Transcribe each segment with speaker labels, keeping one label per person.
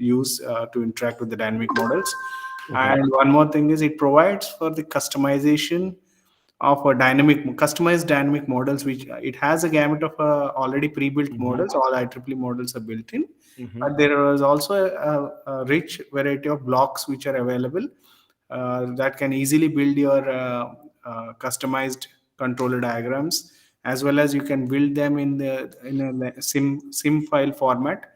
Speaker 1: use to interact with the dynamic models. And one more thing is it provides for the customization of a customized dynamic models, which it has a gamut of already pre-built models. All IEEE models are built in, but there is also a rich variety of blocks which are available that can easily build your customized controller diagrams, as well as you can build them in a sim file format,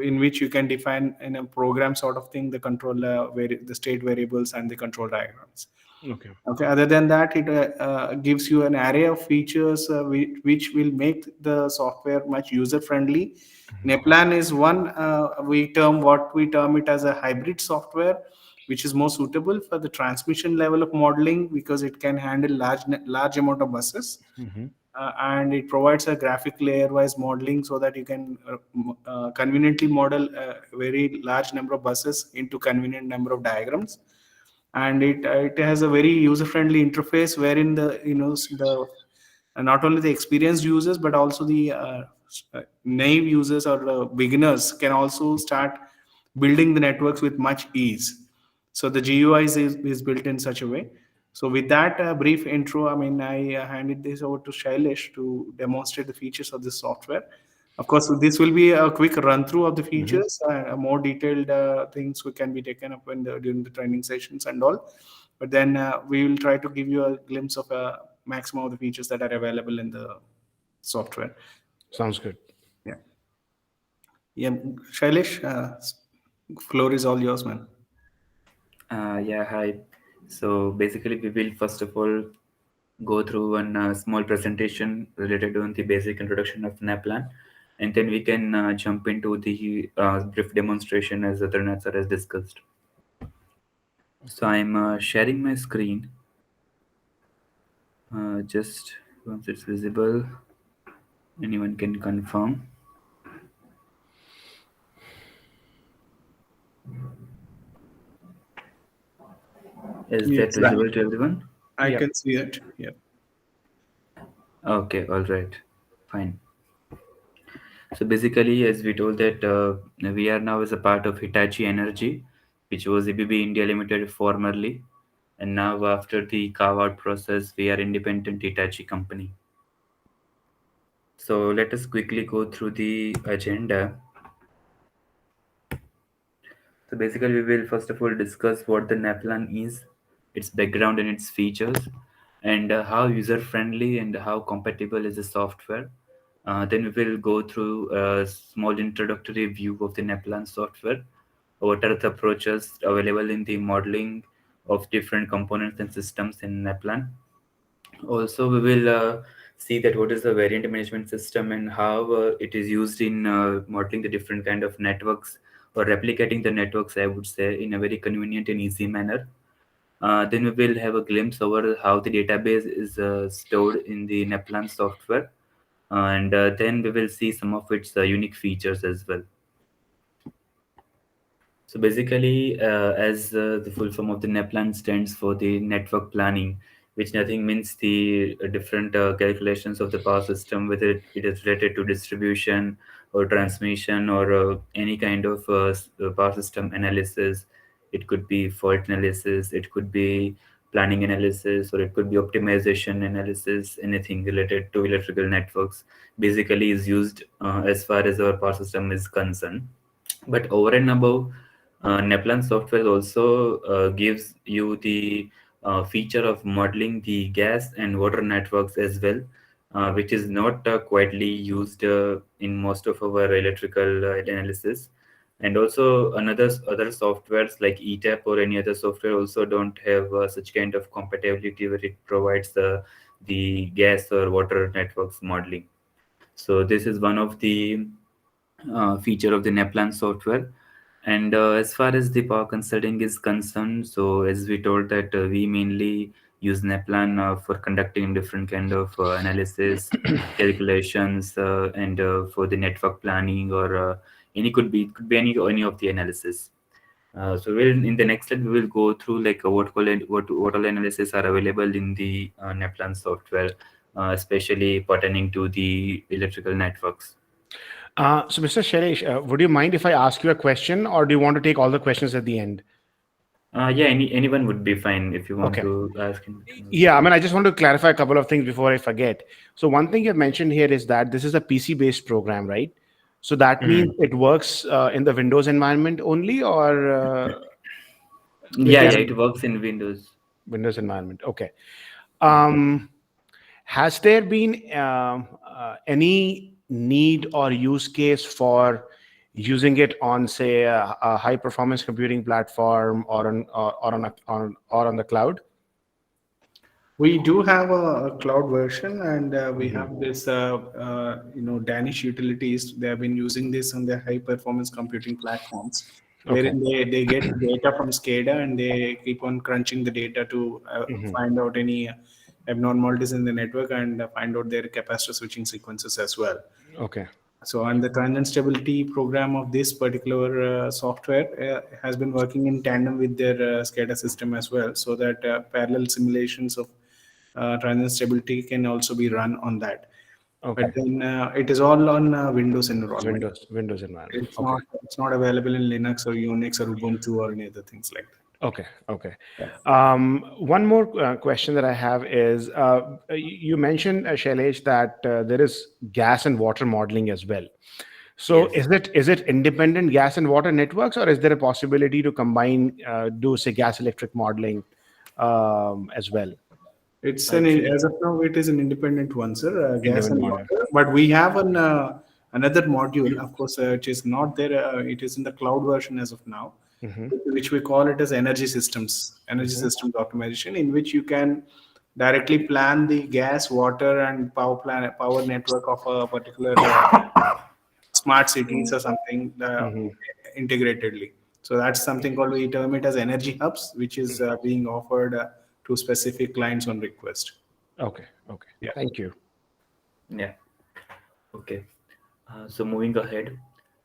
Speaker 1: in which you can define in a program sort of thing the controller the state variables and the control diagrams.
Speaker 2: Okay.
Speaker 1: Other than that, it gives you an array of features which will make the software much user friendly. NEPLAN is one, we term it as a hybrid software, which is more suitable for the transmission level of modeling because it can handle large amount of buses. And it provides a graphic layer wise modeling so that you can conveniently model a very large number of buses into convenient number of diagrams. And it has a very user friendly interface wherein the not only the experienced users but also the naive users or beginners can also start building the networks with much ease. So the GUI is built in such a way. So with that brief intro, I handed this over to Shailesh to demonstrate the features of this software. Of course, this will be a quick run through of the features. More detailed things can be taken up during the training sessions and all. But then we will try to give you a glimpse of a maximum of the features that are available in the software.
Speaker 2: Sounds good.
Speaker 1: Yeah, Shailesh, floor is all yours, man.
Speaker 3: Yeah, hi. So basically, we will first of all go through one small presentation related to the basic introduction of NEPLAN, and then we can jump into the brief demonstration as Adhirnath sir has discussed. So I'm sharing my screen. Just once it's visible, anyone can confirm. Is that visible to everyone?
Speaker 1: I can see it. Yeah.
Speaker 3: Okay, all right, fine. So basically, as we told that we are now as a part of Hitachi Energy, which was ABB India Limited formerly, and now after the carve-out process, we are independent Hitachi company. So let us quickly go through the agenda. So basically, we will first of all discuss what the NEPLAN is, its background and its features, and how user-friendly and how compatible is the software. Then we will go through a small introductory view of the NEPLAN software. What are the approaches available in the modeling of different components and systems in NEPLAN? Also, we will see that what is the variant management system and how it is used in modeling the different kind of networks or replicating the networks, I would say, in a very convenient and easy manner. Then we will have a glimpse over how the database is stored in the NEPLAN software. And then we will see some of its unique features as well. So basically, as the full form of the NEPLAN stands for the network planning, which nothing means the different calculations of the power system, whether it is related to distribution or transmission or any kind of power system analysis. It could be fault analysis, it could be planning analysis, or it could be optimization analysis. Anything related to electrical networks basically is used as far as our power system is concerned. But over and above, NEPLAN software also gives you the feature of modeling the gas and water networks as well, which is not quietly used in most of our electrical analysis. And also other softwares like ETAP or any other software also don't have such kind of compatibility where it provides the gas or water networks modeling. So this is one of the feature of the NEPLAN software. And as far as the power consulting is concerned, so as we told that we mainly use NEPLAN for conducting different kind of analysis, calculations, and for the network planning or could be any of the analysis. So we'll in the next slide we will go through like what all analysis are available in the NEPLAN software, especially pertaining to the electrical networks.
Speaker 2: So, Mr. Shailesh, would you mind if I ask you a question, or do you want to take all the questions at the end?
Speaker 3: Yeah, anyone would be fine if you want
Speaker 2: Okay.
Speaker 3: to ask him.
Speaker 2: Yeah, I mean, I just want to clarify a couple of things before I forget. So, one thing you mentioned here is that this is a PC-based program, right? So that means
Speaker 3: Mhm.
Speaker 2: it works in the Windows environment only, or it
Speaker 3: Yeah, yeah,
Speaker 2: can
Speaker 3: it works in Windows.
Speaker 2: Windows environment. Okay.
Speaker 3: Yeah.
Speaker 2: Um, has there been any need or use case for using it on, say, a high-performance computing platform, or on or on the cloud?
Speaker 1: We do have a cloud version, and we
Speaker 2: Hmm.
Speaker 1: have this, Danish utilities. They have been using this on their high performance computing platforms,
Speaker 2: Okay.
Speaker 1: wherein they get data from SCADA and they keep on crunching the data to
Speaker 2: Hmm.
Speaker 1: find out any abnormalities in the network and find out their capacitor switching sequences as well.
Speaker 2: Okay.
Speaker 1: So, and the transit stability program of this particular software has been working in tandem with their SCADA system as well, so that parallel simulations of transit stability can also be run on that. But
Speaker 2: Okay.
Speaker 1: then it is all on Windows environment.
Speaker 2: Windows environment.
Speaker 1: It's
Speaker 2: Okay.
Speaker 1: not available in Linux or Unix or Ubuntu or any other things like
Speaker 2: Okay. Okay.
Speaker 1: that.
Speaker 2: One more question that I have is, you mentioned, Shailesh, that there is gas and water modeling as well. So
Speaker 3: Yes.
Speaker 2: is it independent gas and water networks, or is there a possibility to combine, do, say, gas electric modeling as well?
Speaker 1: It's an
Speaker 3: Actually,
Speaker 1: as of now it is an independent one, sir, gas
Speaker 2: Independent
Speaker 1: and
Speaker 2: model.
Speaker 1: water. But we have another module, of course, which is not there. It is in the cloud version as of now,
Speaker 2: Hmm.
Speaker 1: which we call it as energy
Speaker 2: Hmm.
Speaker 1: systems optimization, in which you can directly plan the gas, water, and power network of a particular smart cities or something
Speaker 2: Hmm.
Speaker 1: integratedly. So that's something called, we term it as energy hubs, which is being offered to specific clients on request.
Speaker 2: Okay. Okay.
Speaker 1: Yeah.
Speaker 2: Thank you.
Speaker 3: yeah. Okay. So moving ahead.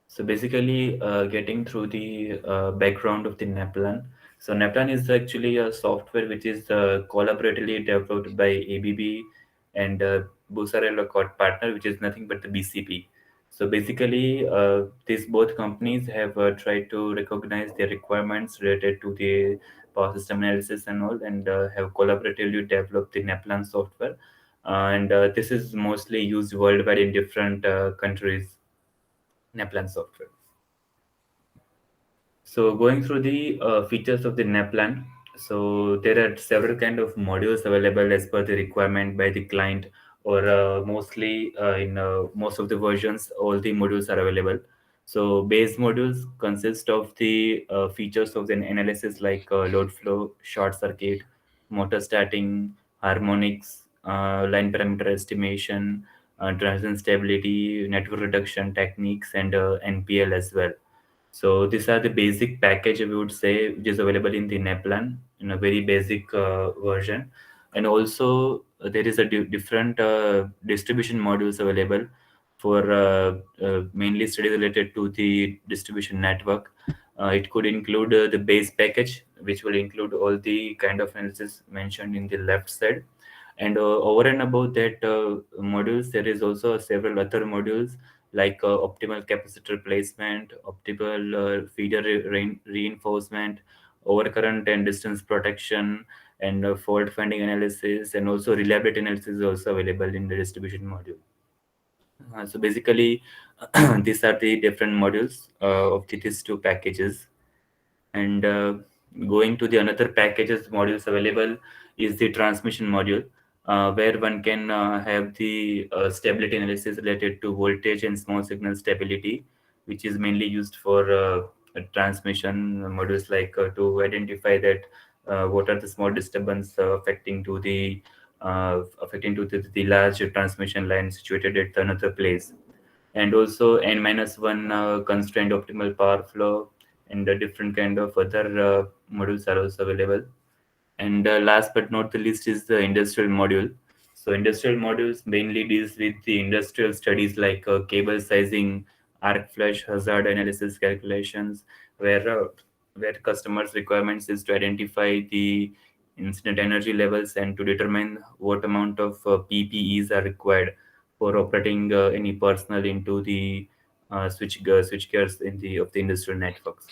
Speaker 3: So basically, getting through the background of the NEPLAN. So NEPLAN is actually a software which is collaboratively developed by ABB and Busarello partner, which is nothing but the BCP. So basically, these both companies have tried to recognize their requirements related to the power system analysis and all, and have collaboratively developed the NEPLAN software. And this is mostly used worldwide in different countries. NEPLAN software. So going through the features of the NEPLAN, so there are several kind of modules available as per the requirement by the client, or mostly in most of the versions, all the modules are available. So base modules consist of the features of the analysis like load flow, short circuit, motor starting, harmonics, line parameter estimation, transition stability, network reduction techniques, and NPL as well. So these are the basic package we would say which is available in the NEPLAN in a very basic version, and also there is a different distribution modules available for mainly study related to the distribution network. It could include the base package, which will include all the kind of analysis mentioned in the left side, and over and above that modules, there is also several other modules like optimal capacitor placement, optimal feeder reinforcement, overcurrent and distance protection, and fault finding analysis, and also reliability analysis is also available in the distribution module. So basically, these are the different modules of these two packages. And going to the another packages modules available is the transmission module, where one can have the stability analysis related to voltage and small signal stability, which is mainly used for transmission modules, like to identify that what are the small disturbance affecting to the large transmission line situated at another place, and also n minus one constrained optimal power flow, and the different kind of other modules are also available. And last but not the least is the industrial module. So industrial modules mainly deals with the industrial studies like cable sizing, arc flash hazard analysis calculations, where customers' requirements is to identify the incident energy levels and to determine what amount of PPEs are required for operating any personnel into the switchgears in the of the industrial networks.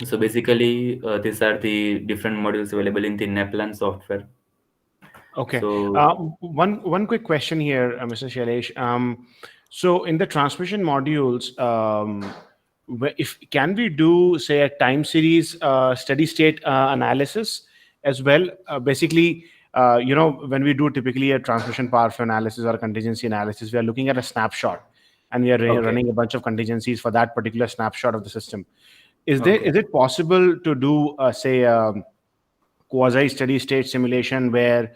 Speaker 3: So basically, these are the different modules available in the NEPLAN software.
Speaker 2: Okay.
Speaker 3: So
Speaker 2: One quick question here, Mr. Shailesh. So in the transmission modules, if can we do say a time series steady state analysis as well? Basically, when we do typically a transmission power flow analysis or a contingency analysis, we are looking at a snapshot, and we are
Speaker 3: okay,
Speaker 2: running a bunch of contingencies for that particular snapshot of the system.
Speaker 3: okay,
Speaker 2: Is it possible to do say quasi steady state simulation where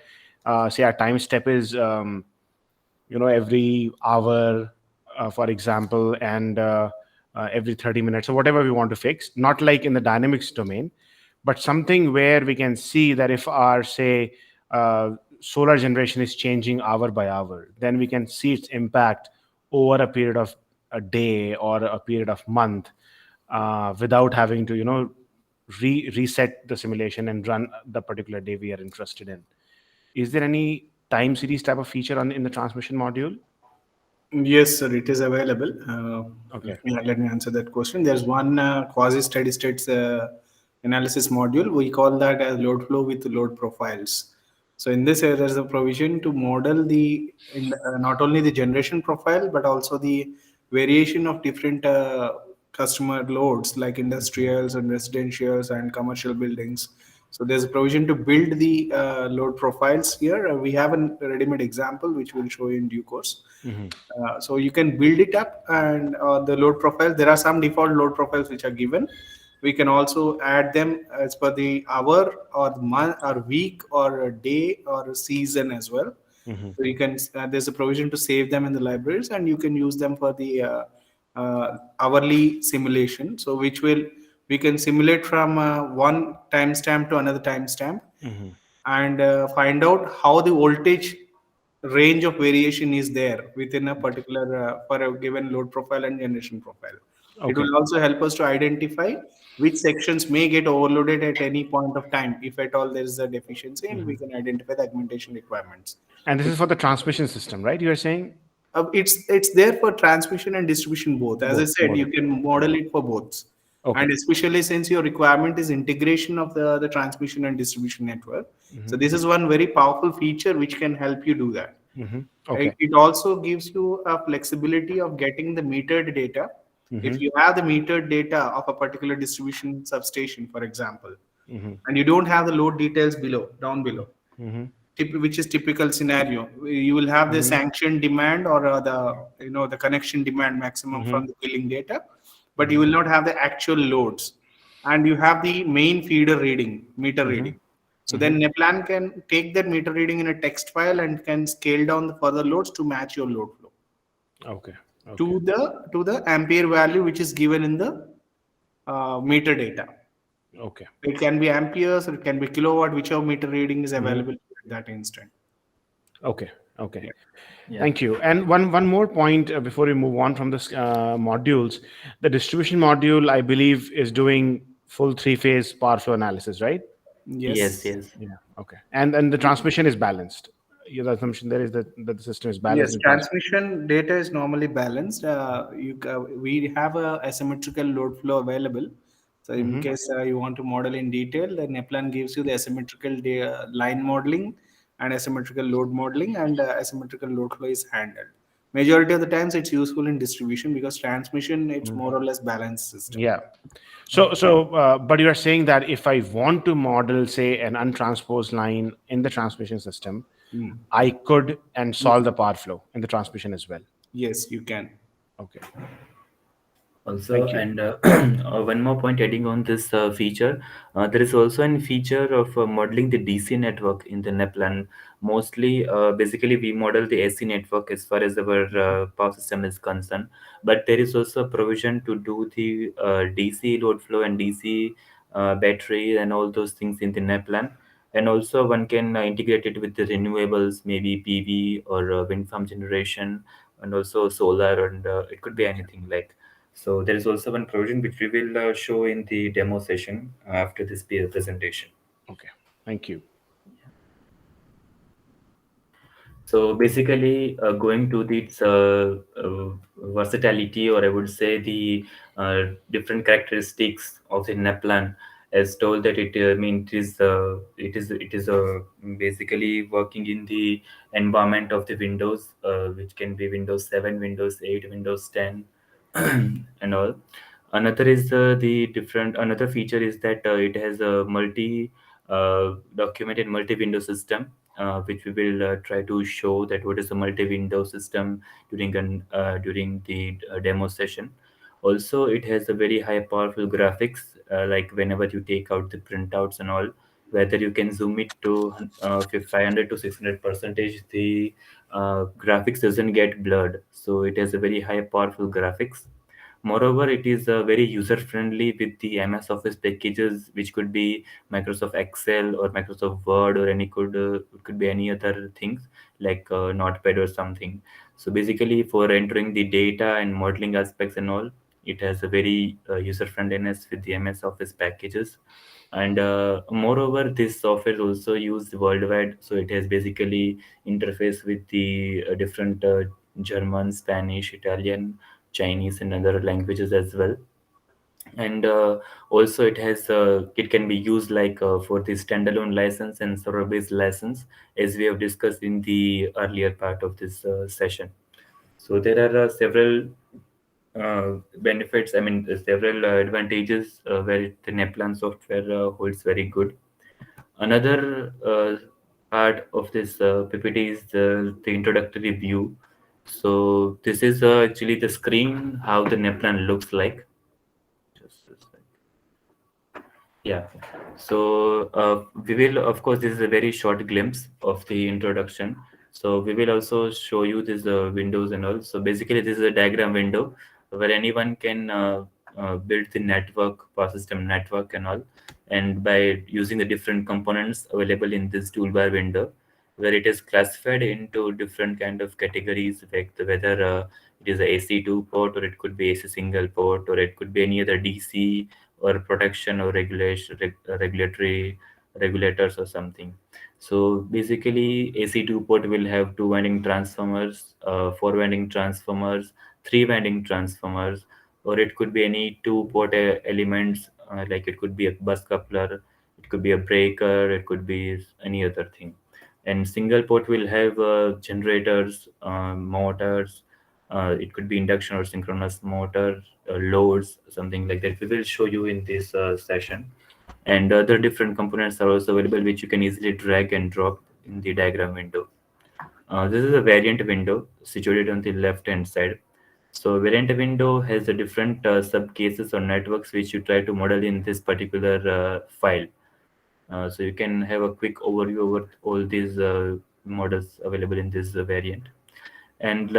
Speaker 2: say our time step is every hour, for example, and every 30 minutes or whatever we want to fix, not like in the dynamics domain, but something where we can see that if our say solar generation is changing hour by hour, then we can see its impact over a period of a day or a period of month, without having to reset the simulation and run the particular day we are interested in. Is there any time series type of feature in the transmission module?
Speaker 1: Yes, sir, it is available.
Speaker 2: Okay.
Speaker 1: Let me answer that question. There's one quasi steady states analysis module. We call that as load flow with load profiles. So in this, there's a provision to model not only the generation profile but also the variation of different customer loads like industrials and residentials and commercial buildings. So there's a provision to build the load profiles here. We have a ready-made example which we'll show you in due course. So you can build it up, and the load profile, there are some default load profiles which are given. We can also add them as per the hour or month or week or a day or a season as well. So you can there's a provision to save them in the libraries, and you can use them for the hourly simulation. So which will we can simulate from one timestamp to another timestamp, and find out how the voltage range of variation is there within a particular for a given load profile and generation profile. It
Speaker 2: Okay.
Speaker 1: will also help us to identify which sections may get overloaded at any point of time, if at all there is a deficiency, and we can identify the augmentation requirements.
Speaker 2: And this is for the transmission system, right? You're saying
Speaker 1: It's there for transmission and distribution both. As I said,
Speaker 2: both.
Speaker 1: you can model it for both,
Speaker 2: Okay.
Speaker 1: and especially since your requirement is integration of the transmission and distribution network. So this is one very powerful feature which can help you do that.
Speaker 2: Okay.
Speaker 1: It also gives you a flexibility of getting the metered data. If you have the metered data of a particular distribution substation, for example, and you don't have the load details down below, which is typical scenario, you will have the sanction demand or the connection demand maximum from the billing data, but you will not have the actual loads, and you have the main feeder reading, meter reading. So then NEPLAN can take that meter reading in a text file and can scale down the further loads to match your load flow
Speaker 2: Okay. Okay.
Speaker 1: to the ampere value which is given in the meter data.
Speaker 2: Okay.
Speaker 1: It can be amperes or it can be kilowatt, whichever meter reading is available at that instant.
Speaker 2: Okay. Okay.
Speaker 1: Yeah.
Speaker 3: yeah.
Speaker 2: Thank you. And one more point before we move on from this modules, the distribution module, I believe, is doing full three-phase power flow analysis, right?
Speaker 3: Yes,
Speaker 1: Yes.
Speaker 3: yes.
Speaker 2: Yeah. Okay. And the transmission is balanced. Your assumption there is that the system is balanced
Speaker 1: Yes,
Speaker 2: in
Speaker 1: transmission data is normally balanced. We have a asymmetrical load flow available. So in case you want to model in detail, the NEPLAN gives you the asymmetrical line modeling and asymmetrical load modeling, and asymmetrical load flow is handled. Majority of the times, it's useful in distribution because transmission it's more or less balanced system.
Speaker 2: Yeah. But you are saying that if I want to model, say, an untransposed line in the transmission system, I could and solve the power flow in the transmission as well.
Speaker 1: Yes, you can.
Speaker 2: Okay.
Speaker 3: Also,
Speaker 2: Thank you.
Speaker 3: and one more point adding on this feature, there is also a feature of modeling the DC network in the NEPLAN. Mostly, basically, we model the AC network as far as our power system is concerned. But there is also a provision to do the DC load flow and DC battery and all those things in the NEPLAN. And also, one can integrate it with the renewables, maybe PV or wind farm generation, and also solar, and it could be anything like. So there is also one provision which we will show in the demo session after this presentation.
Speaker 2: Okay. Thank you.
Speaker 3: So basically, going to its versatility, or I would say the different characteristics of the NEPLAN, as told that it is basically working in the environment of the Windows, which can be Windows 7, Windows 8, Windows 10, and all. Another feature is that it has a multi documented multi-window system, which we will try to show that what is a multi-window system during the demo session. Also, it has a very high powerful graphics, like whenever you take out the printouts and all, whether you can zoom it to 500 to 600 percentage, the graphics doesn't get blurred. So it has a very high powerful graphics. Moreover, it is very user friendly with the MS Office packages, which could be Microsoft Excel or Microsoft Word, or it could be any other things like Notepad or something. So basically, for entering the data and modeling aspects and all, it has a very user friendliness with the MS Office packages. And moreover, this software is also used worldwide, so it has basically interface with the different German, Spanish, Italian, Chinese, and other languages as well. And also it can be used like for the standalone license and server based license, as we have discussed in the earlier part of this session. So there are several benefits, several advantages where the NEPLAN software holds very good. Another part of this PPT is the introductory view. So this is actually the screen, how the NEPLAN looks like. Just a sec. Yeah. So we will, of course, this is a very short glimpse of the introduction. So we will also show you this windows and all. So basically, this is a diagram window where anyone can build the network, power system network and all, and by using the different components available in this toolbar window, where it is classified into different kind of categories, like whether it is a AC2 port, or it could be AC single port, or it could be any other DC or protection or regulatory regulators or something. So basically, AC2 port will have two winding transformers, four winding transformers, three winding transformers, or it could be any two port elements, like it could be a bus coupler, it could be a breaker, it could be any other thing. And single port will have generators, motors, it could be induction or synchronous motor, loads, something like that. We will show you in this session. And other different components are also available, which you can easily drag and drop in the diagram window. This is a variant window situated on the left hand side. So variant window has the different sub cases or networks which you try to model in this particular file. So you can have a quick overview over all these models available in this variant. And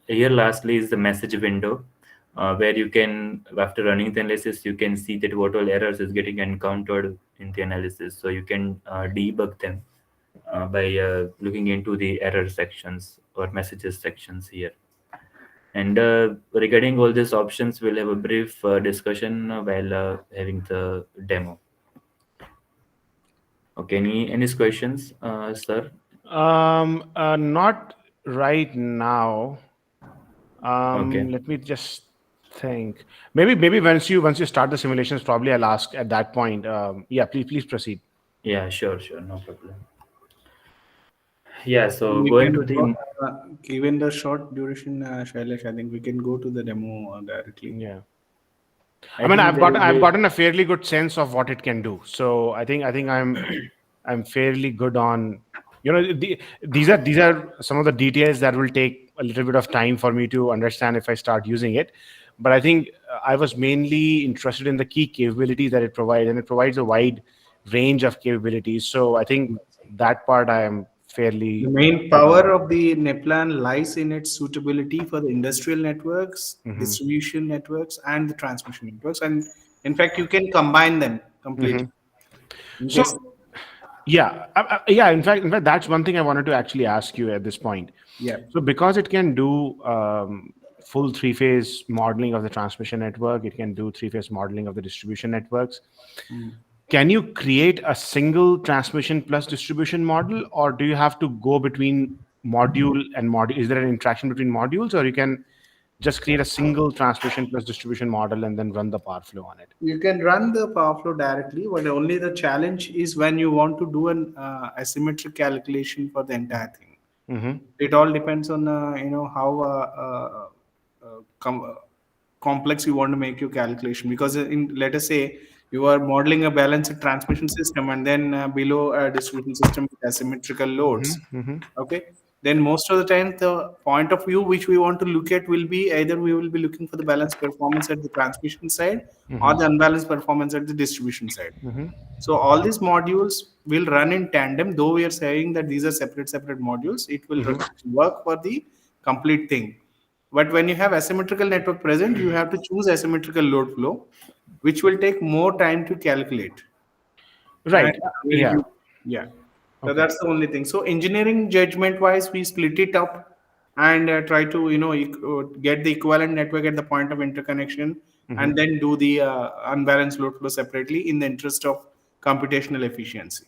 Speaker 3: here lastly is the message window, where you can, after running the analysis, you can see that what all errors is getting encountered in the analysis. So you can debug them by looking into the error sections or messages sections here. And regarding all these options, we'll have a brief discussion while having the demo. Okay, any questions, sir?
Speaker 2: Not right now.
Speaker 3: Okay.
Speaker 2: Let me just think. Maybe once you start the simulations, probably I'll ask at that point. Yeah, please proceed.
Speaker 3: Yeah, sure, no problem. Yeah, so
Speaker 1: We
Speaker 3: going
Speaker 1: can
Speaker 3: to
Speaker 1: go,
Speaker 3: the
Speaker 1: given the short duration, Shailesh, I think we can go to the demo directly.
Speaker 2: Yeah. I
Speaker 3: I
Speaker 2: mean,
Speaker 3: think there will
Speaker 2: I've
Speaker 3: be.
Speaker 2: gotten a fairly good sense of what it can do. So I think I'm fairly good on, these are some of the details that will take a little bit of time for me to understand if I start using it. But I think I was mainly interested in the key capabilities that it provides, and it provides a wide range of capabilities. So I think that part I am
Speaker 1: The
Speaker 2: fairly
Speaker 1: main
Speaker 2: good
Speaker 1: power
Speaker 2: on.
Speaker 1: of the NEPLAN lies in its suitability for the industrial networks,
Speaker 2: Hmm.
Speaker 1: distribution networks, and the transmission networks. And in fact, you can combine them completely.
Speaker 2: Hmm.
Speaker 1: In
Speaker 2: So
Speaker 1: case,
Speaker 2: yeah, yeah. In fact, that's one thing I wanted to actually ask you at this point.
Speaker 1: yeah.
Speaker 2: So because it can do full three-phase modeling of the transmission network, it can do three-phase modeling of the distribution networks.
Speaker 1: Mm.
Speaker 2: Can you create a single transmission plus distribution model, or do you have to go between module and module? Is there an interaction between modules, or you can just create a single transmission plus distribution model and then run the power flow on it?
Speaker 1: You can run the power flow directly, but only the challenge is when you want to do an asymmetric calculation for the entire thing.
Speaker 2: Mm-hmm.
Speaker 1: It all depends on how complex you want to make your calculation. Because in, let us say, you are modeling a balanced transmission system, and then below a distribution system with asymmetrical loads.
Speaker 2: Mm-hmm. Mm-hmm.
Speaker 1: Okay, then most of the time the point of view which we want to look at will be either we will be looking for the balanced performance at the transmission side or the unbalanced performance at the distribution side.
Speaker 2: Mm-hmm.
Speaker 1: So all these modules will run in tandem. Though we are saying that these are separate modules, it will work for the complete thing. But when you have asymmetrical network present, you have to choose asymmetrical load flow, which will take more time to calculate. And
Speaker 2: Right. Yeah.
Speaker 1: yeah. So
Speaker 2: Okay.
Speaker 1: that's the only thing. So engineering judgment wise, we split it up and try to get the equivalent network at the point of interconnection, and then do the unbalanced load flow separately in the interest of computational efficiency.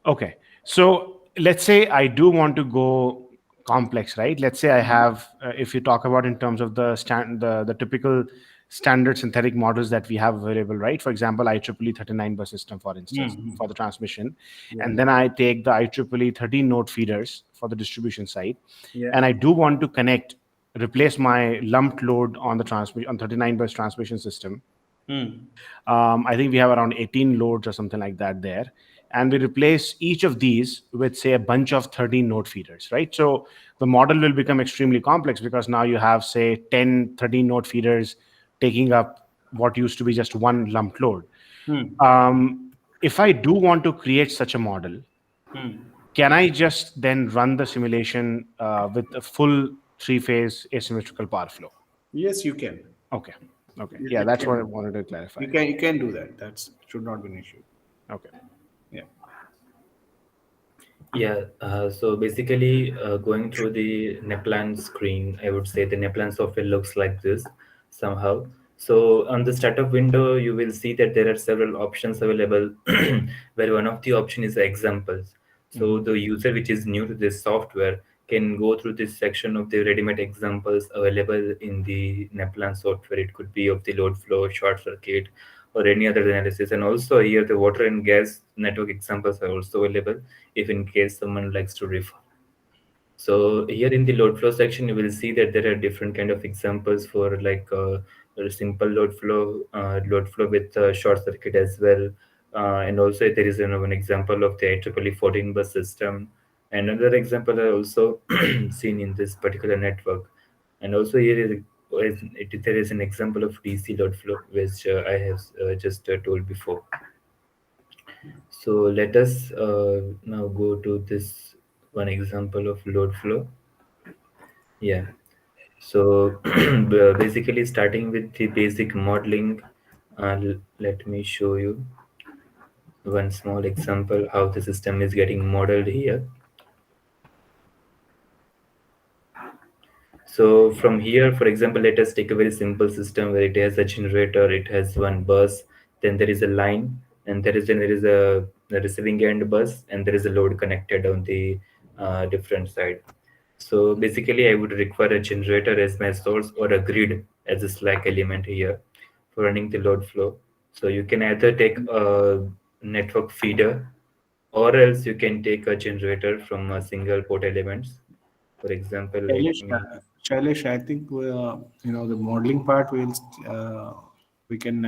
Speaker 2: Okay. So let's say I do want to go complex, right? Let's say I have, if you talk about in terms of the typical standard synthetic models that we have available, right? For example, IEEE 39 bus system, for instance, for the transmission, and then I take the IEEE 13 node feeders for the distribution side,
Speaker 1: Yeah.
Speaker 2: and I do want to replace my lumped load on the transmission on 39 bus transmission system. I think we have around 18 loads or something like that there. And we replace each of these with, say, a bunch of 13 node feeders, right? So the model will become extremely complex because now you have, say, 10, 13 node feeders taking up what used to be just one lumped load. If I do want to create such a model, can I just then run the simulation with a full three-phase asymmetrical power flow?
Speaker 1: Yes, you can.
Speaker 2: Okay. Okay.
Speaker 1: You
Speaker 2: Yeah, that's what I
Speaker 1: can.
Speaker 2: wanted to clarify.
Speaker 1: You can do that. That should not be an issue.
Speaker 2: Okay.
Speaker 1: Yeah.
Speaker 3: Yeah, so basically, going through the NEPLAN screen, I would say the NEPLAN software looks like this somehow. So on the startup window, you will see that there are several options available, where one of the option is examples. So the user which is new to this software can go through this section of the ready-made examples available in the NEPLAN software. It could be of the load flow, short circuit, or any other analysis. And also here the water and gas network examples are also available if in case someone likes to refer. So here in the load flow section, you will see that there are different kind of examples for like a simple load flow with short circuit as well. And also there is an example of the IEEE 14 bus system. And another example are also seen in this particular network. And also here there is an example of DC load flow, which I have just told before. So let us now go to this one example of load flow. Yeah. So basically starting with the basic modeling, let me show you one small example how the system is getting modeled here. So from here, for example, let us take a very simple system where it has a generator, it has one bus, then there is a line, and there is a receiving end bus, and there is a load connected on the different side. So basically, I would require a generator as my source or a grid as a slack element here for running the load flow. So you can either take a network feeder, or else you can take a generator from a single port elements. For example, let
Speaker 1: Shailesh,
Speaker 3: me.
Speaker 1: Shailesh, I think the modeling part we can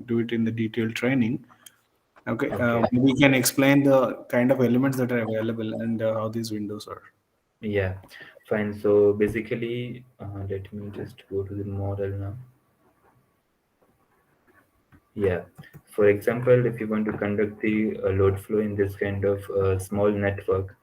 Speaker 1: do it in the detailed training. Okay,
Speaker 3: Okay.
Speaker 1: we can explain the kind of elements that are available and how these windows are.
Speaker 3: Yeah, fine. So basically, let me just go to the model now. Yeah. For example, if you want to conduct the load flow in this kind of small network,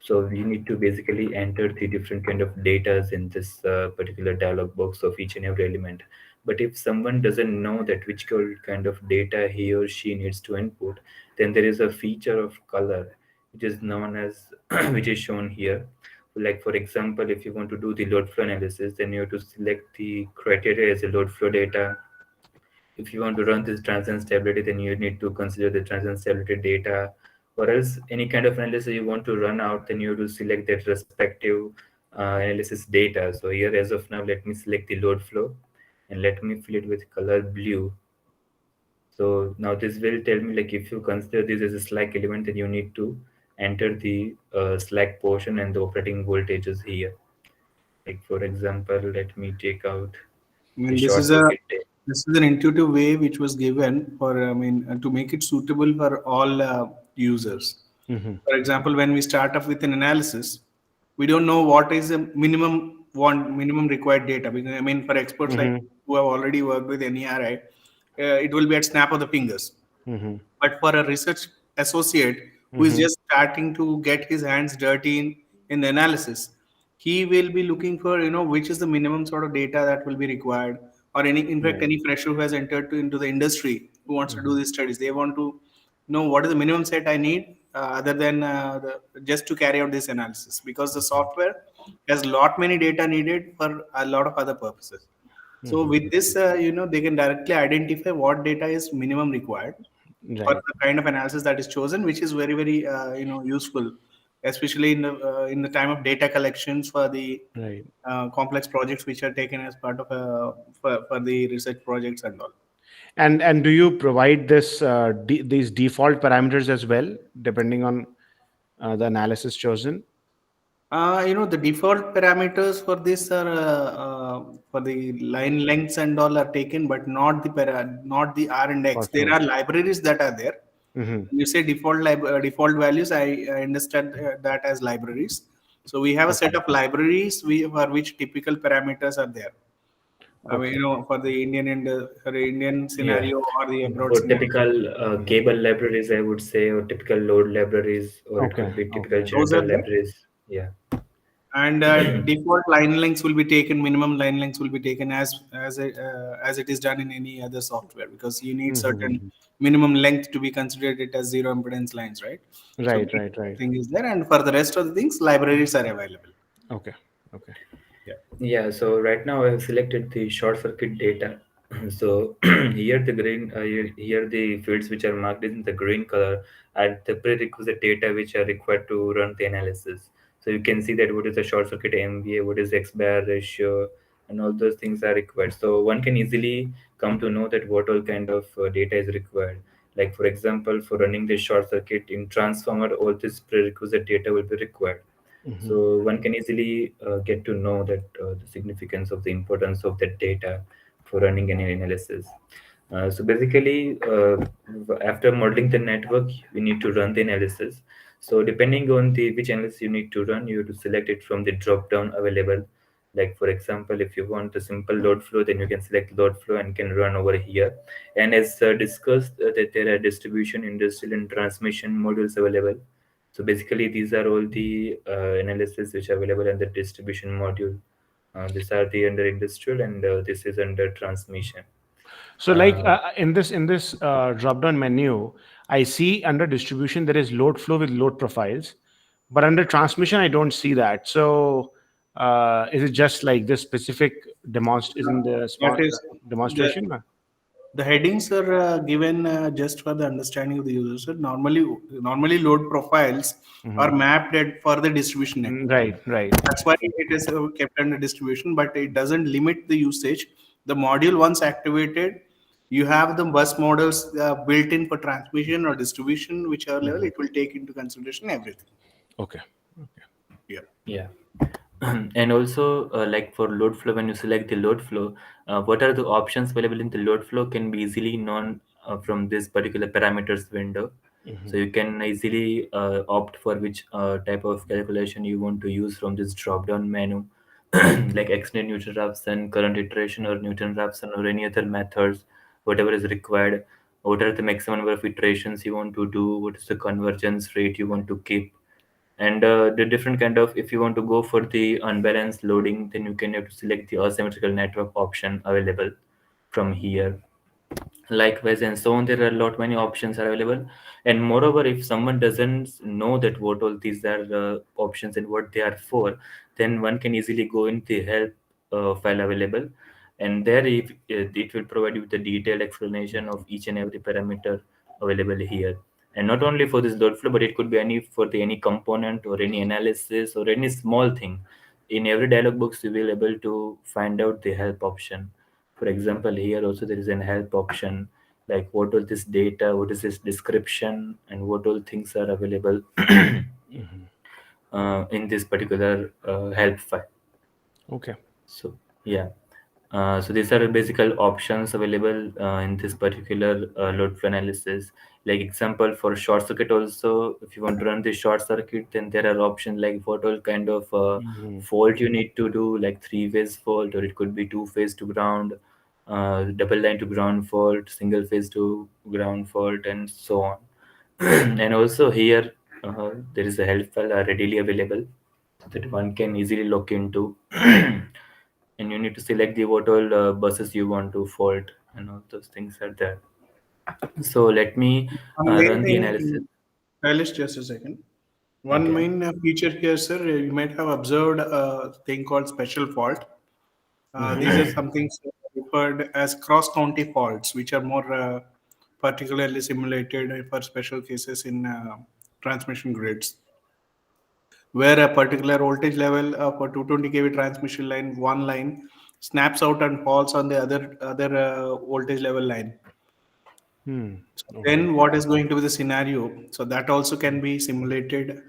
Speaker 3: so you need to basically enter the different kind of data in this particular dialog box of each and every element. But if someone doesn't know that which kind of data he or she needs to input, then there is a feature of color, which is known as, which is shown here. Like for example, if you want to do the load flow analysis, then you have to select the criteria as a load flow data. If you want to run this transient stability, then you need to consider the transient stability data, or else any kind of analysis you want to run out, then you have to select that respective analysis data. So here, as of now, let me select the load flow and let me fill it with color blue. So now this will tell me, like, if you consider this as a slack element, then you need to enter the slack portion and the operating voltages here. Like for example, let me take out
Speaker 1: I
Speaker 3: the
Speaker 1: mean,
Speaker 3: short circuit.
Speaker 1: this is an intuitive way which was given for, I mean, to make it suitable for all users.
Speaker 2: Mm-hmm.
Speaker 1: For example, when we start off with an analysis, we don't know what is the minimum required data. Because I mean, for experts like
Speaker 2: Mm-hmm.
Speaker 1: who have already worked with NERI, it will be at snap of the fingers.
Speaker 2: Mm-hmm.
Speaker 1: But for a research associate who is
Speaker 2: Mm-hmm.
Speaker 1: just starting to get his hands dirty in the analysis, he will be looking for, which is the minimum sort of data that will be required. Or in fact,
Speaker 2: Right.
Speaker 1: any fresher who has entered into the industry who wants to do
Speaker 2: Mm-hmm.
Speaker 1: these studies, they want to know what is the minimum set I need, other than just to carry out this analysis, because the software has lot many data needed for a lot of other purposes. So
Speaker 2: Mm-hmm.
Speaker 1: with this, they can directly identify what data is minimum required for
Speaker 2: Right.
Speaker 1: the kind of analysis that is chosen, which is very, very useful, especially in the time of data collections for the
Speaker 2: Right.
Speaker 1: complex projects which are taken as part of for the research projects and all.
Speaker 2: And do you provide these default parameters as well, depending on the analysis chosen?
Speaker 1: The default parameters for this are for the line lengths and all are taken, but not the R and X.
Speaker 2: For
Speaker 1: There
Speaker 2: flow.
Speaker 1: are libraries that are there.
Speaker 2: Mm-hmm.
Speaker 1: When you say default values, I understand that as libraries. So we have a set
Speaker 2: Okay.
Speaker 1: of libraries for which typical parameters are there. I mean,
Speaker 2: Okay.
Speaker 1: for the for the Indian
Speaker 3: Yeah.
Speaker 1: scenario or the abroad
Speaker 3: For
Speaker 1: scenario,
Speaker 3: typical cable libraries, I would say, or typical load libraries, or it
Speaker 2: Okay.
Speaker 3: could be typical
Speaker 2: Okay.
Speaker 1: those
Speaker 3: generator
Speaker 1: are there.
Speaker 3: libraries. Yeah.
Speaker 1: And default line lengths will be taken, minimum line lengths will be taken as it is done in any other software, because you need certain
Speaker 2: Mm-hmm.
Speaker 1: minimum length to be considered it as zero impedance lines, right? So
Speaker 2: Right.
Speaker 1: that
Speaker 2: Right. Right.
Speaker 1: thing is there, and for the rest of the things, libraries are available.
Speaker 2: Okay. Okay.
Speaker 1: Yeah.
Speaker 3: Yeah, so right now I have selected the short circuit data. So here the green, here the fields which are marked in the green color are the prerequisite data which are required to run the analysis. So you can see that what is the short circuit MVA, what is the X bar ratio, and all those things are required. So one can easily come to know that what all kind of data is required. Like for example, for running the short circuit in transformer, all this prerequisite data will be required.
Speaker 2: Mm-hmm.
Speaker 3: So one can easily get to know that the significance of the importance of that data for running any analysis. So basically, after modeling the network, we need to run the analysis. So depending on the which analysis you need to run, you have to select it from the drop down available. Like for example, if you want a simple load flow, then you can select load flow and can run over here. And as discussed, that there are distribution, industrial, and transmission modules available. So basically, these are all the analysis which are available in the distribution module. These are the under industrial, and this is under transmission.
Speaker 2: So, like
Speaker 3: Uh,
Speaker 2: in this drop down menu, I see under distribution there is load flow with load profiles, but under transmission I don't see that. So, is it just like this specific is in the
Speaker 1: That is the
Speaker 2: demonstration?
Speaker 1: the headings are given just for the understanding of the user. So normally load profiles are
Speaker 2: Mhm.
Speaker 1: mapped for the distribution network.
Speaker 2: Right, right.
Speaker 1: That's why it is kept under distribution, but it doesn't limit the usage. The module once activated, you have the bus models built in for transmission or distribution, whichever level,
Speaker 2: Mhm.
Speaker 1: it will take into consideration everything.
Speaker 2: Okay. Okay.
Speaker 1: Yeah.
Speaker 3: yeah. And also, like for load flow, when you select the load flow, what are the options available in the load flow can be easily known from this particular parameters window. So
Speaker 2: Mhm.
Speaker 3: you can easily opt for which type of calculation you want to use from this drop down menu, like extended Newton-Raphson, current iteration, or Newton-Raphson, or any other methods, whatever is required. What are the maximum number of iterations you want to do? What is the convergence rate you want to keep? And the different kind of, if you want to go for the unbalanced loading, then you can have to select the asymmetrical network option available from here. Likewise, and so on, there are a lot many options are available. And moreover, if someone doesn't know that what all these are options and what they are for, then one can easily go in the help file available, and there it will provide you with the detailed explanation of each and every parameter available here. And not only for this load flow, but it could be any for the any component or any analysis or any small thing. In every dialog box you will able to find out the help option. For example, here also there is an help option, like what all this data, what is this description, and what all things are available
Speaker 2: Hmm.
Speaker 3: in this particular help file.
Speaker 2: Okay.
Speaker 3: So yeah, so these are basic options available in this particular load flow analysis. Like example for short circuit also, if you want to run the short circuit, then there are options like what all kind of
Speaker 2: Hmm.
Speaker 3: fault you need to do, like three-phase fault, or it could be two-phase to ground, double line to ground fault, single phase to ground fault, and so on. And also here there is a help file readily available that one can easily look into. And you need to select the what all buses you want to fault, and all those things are there. So let me
Speaker 1: One main
Speaker 3: run the
Speaker 1: thing,
Speaker 3: analysis.
Speaker 1: Kailash, just a second. One
Speaker 3: Okay.
Speaker 1: main feature here, sir, you might have observed a thing called special fault. These are some things referred as cross-county faults, which are more particularly simulated for special cases in transmission grids, where a particular voltage level for 220 kV transmission line, one line, snaps out and falls on the other voltage level line.
Speaker 2: Hmm. Okay.
Speaker 1: Then what is going to be the scenario? So that also can be simulated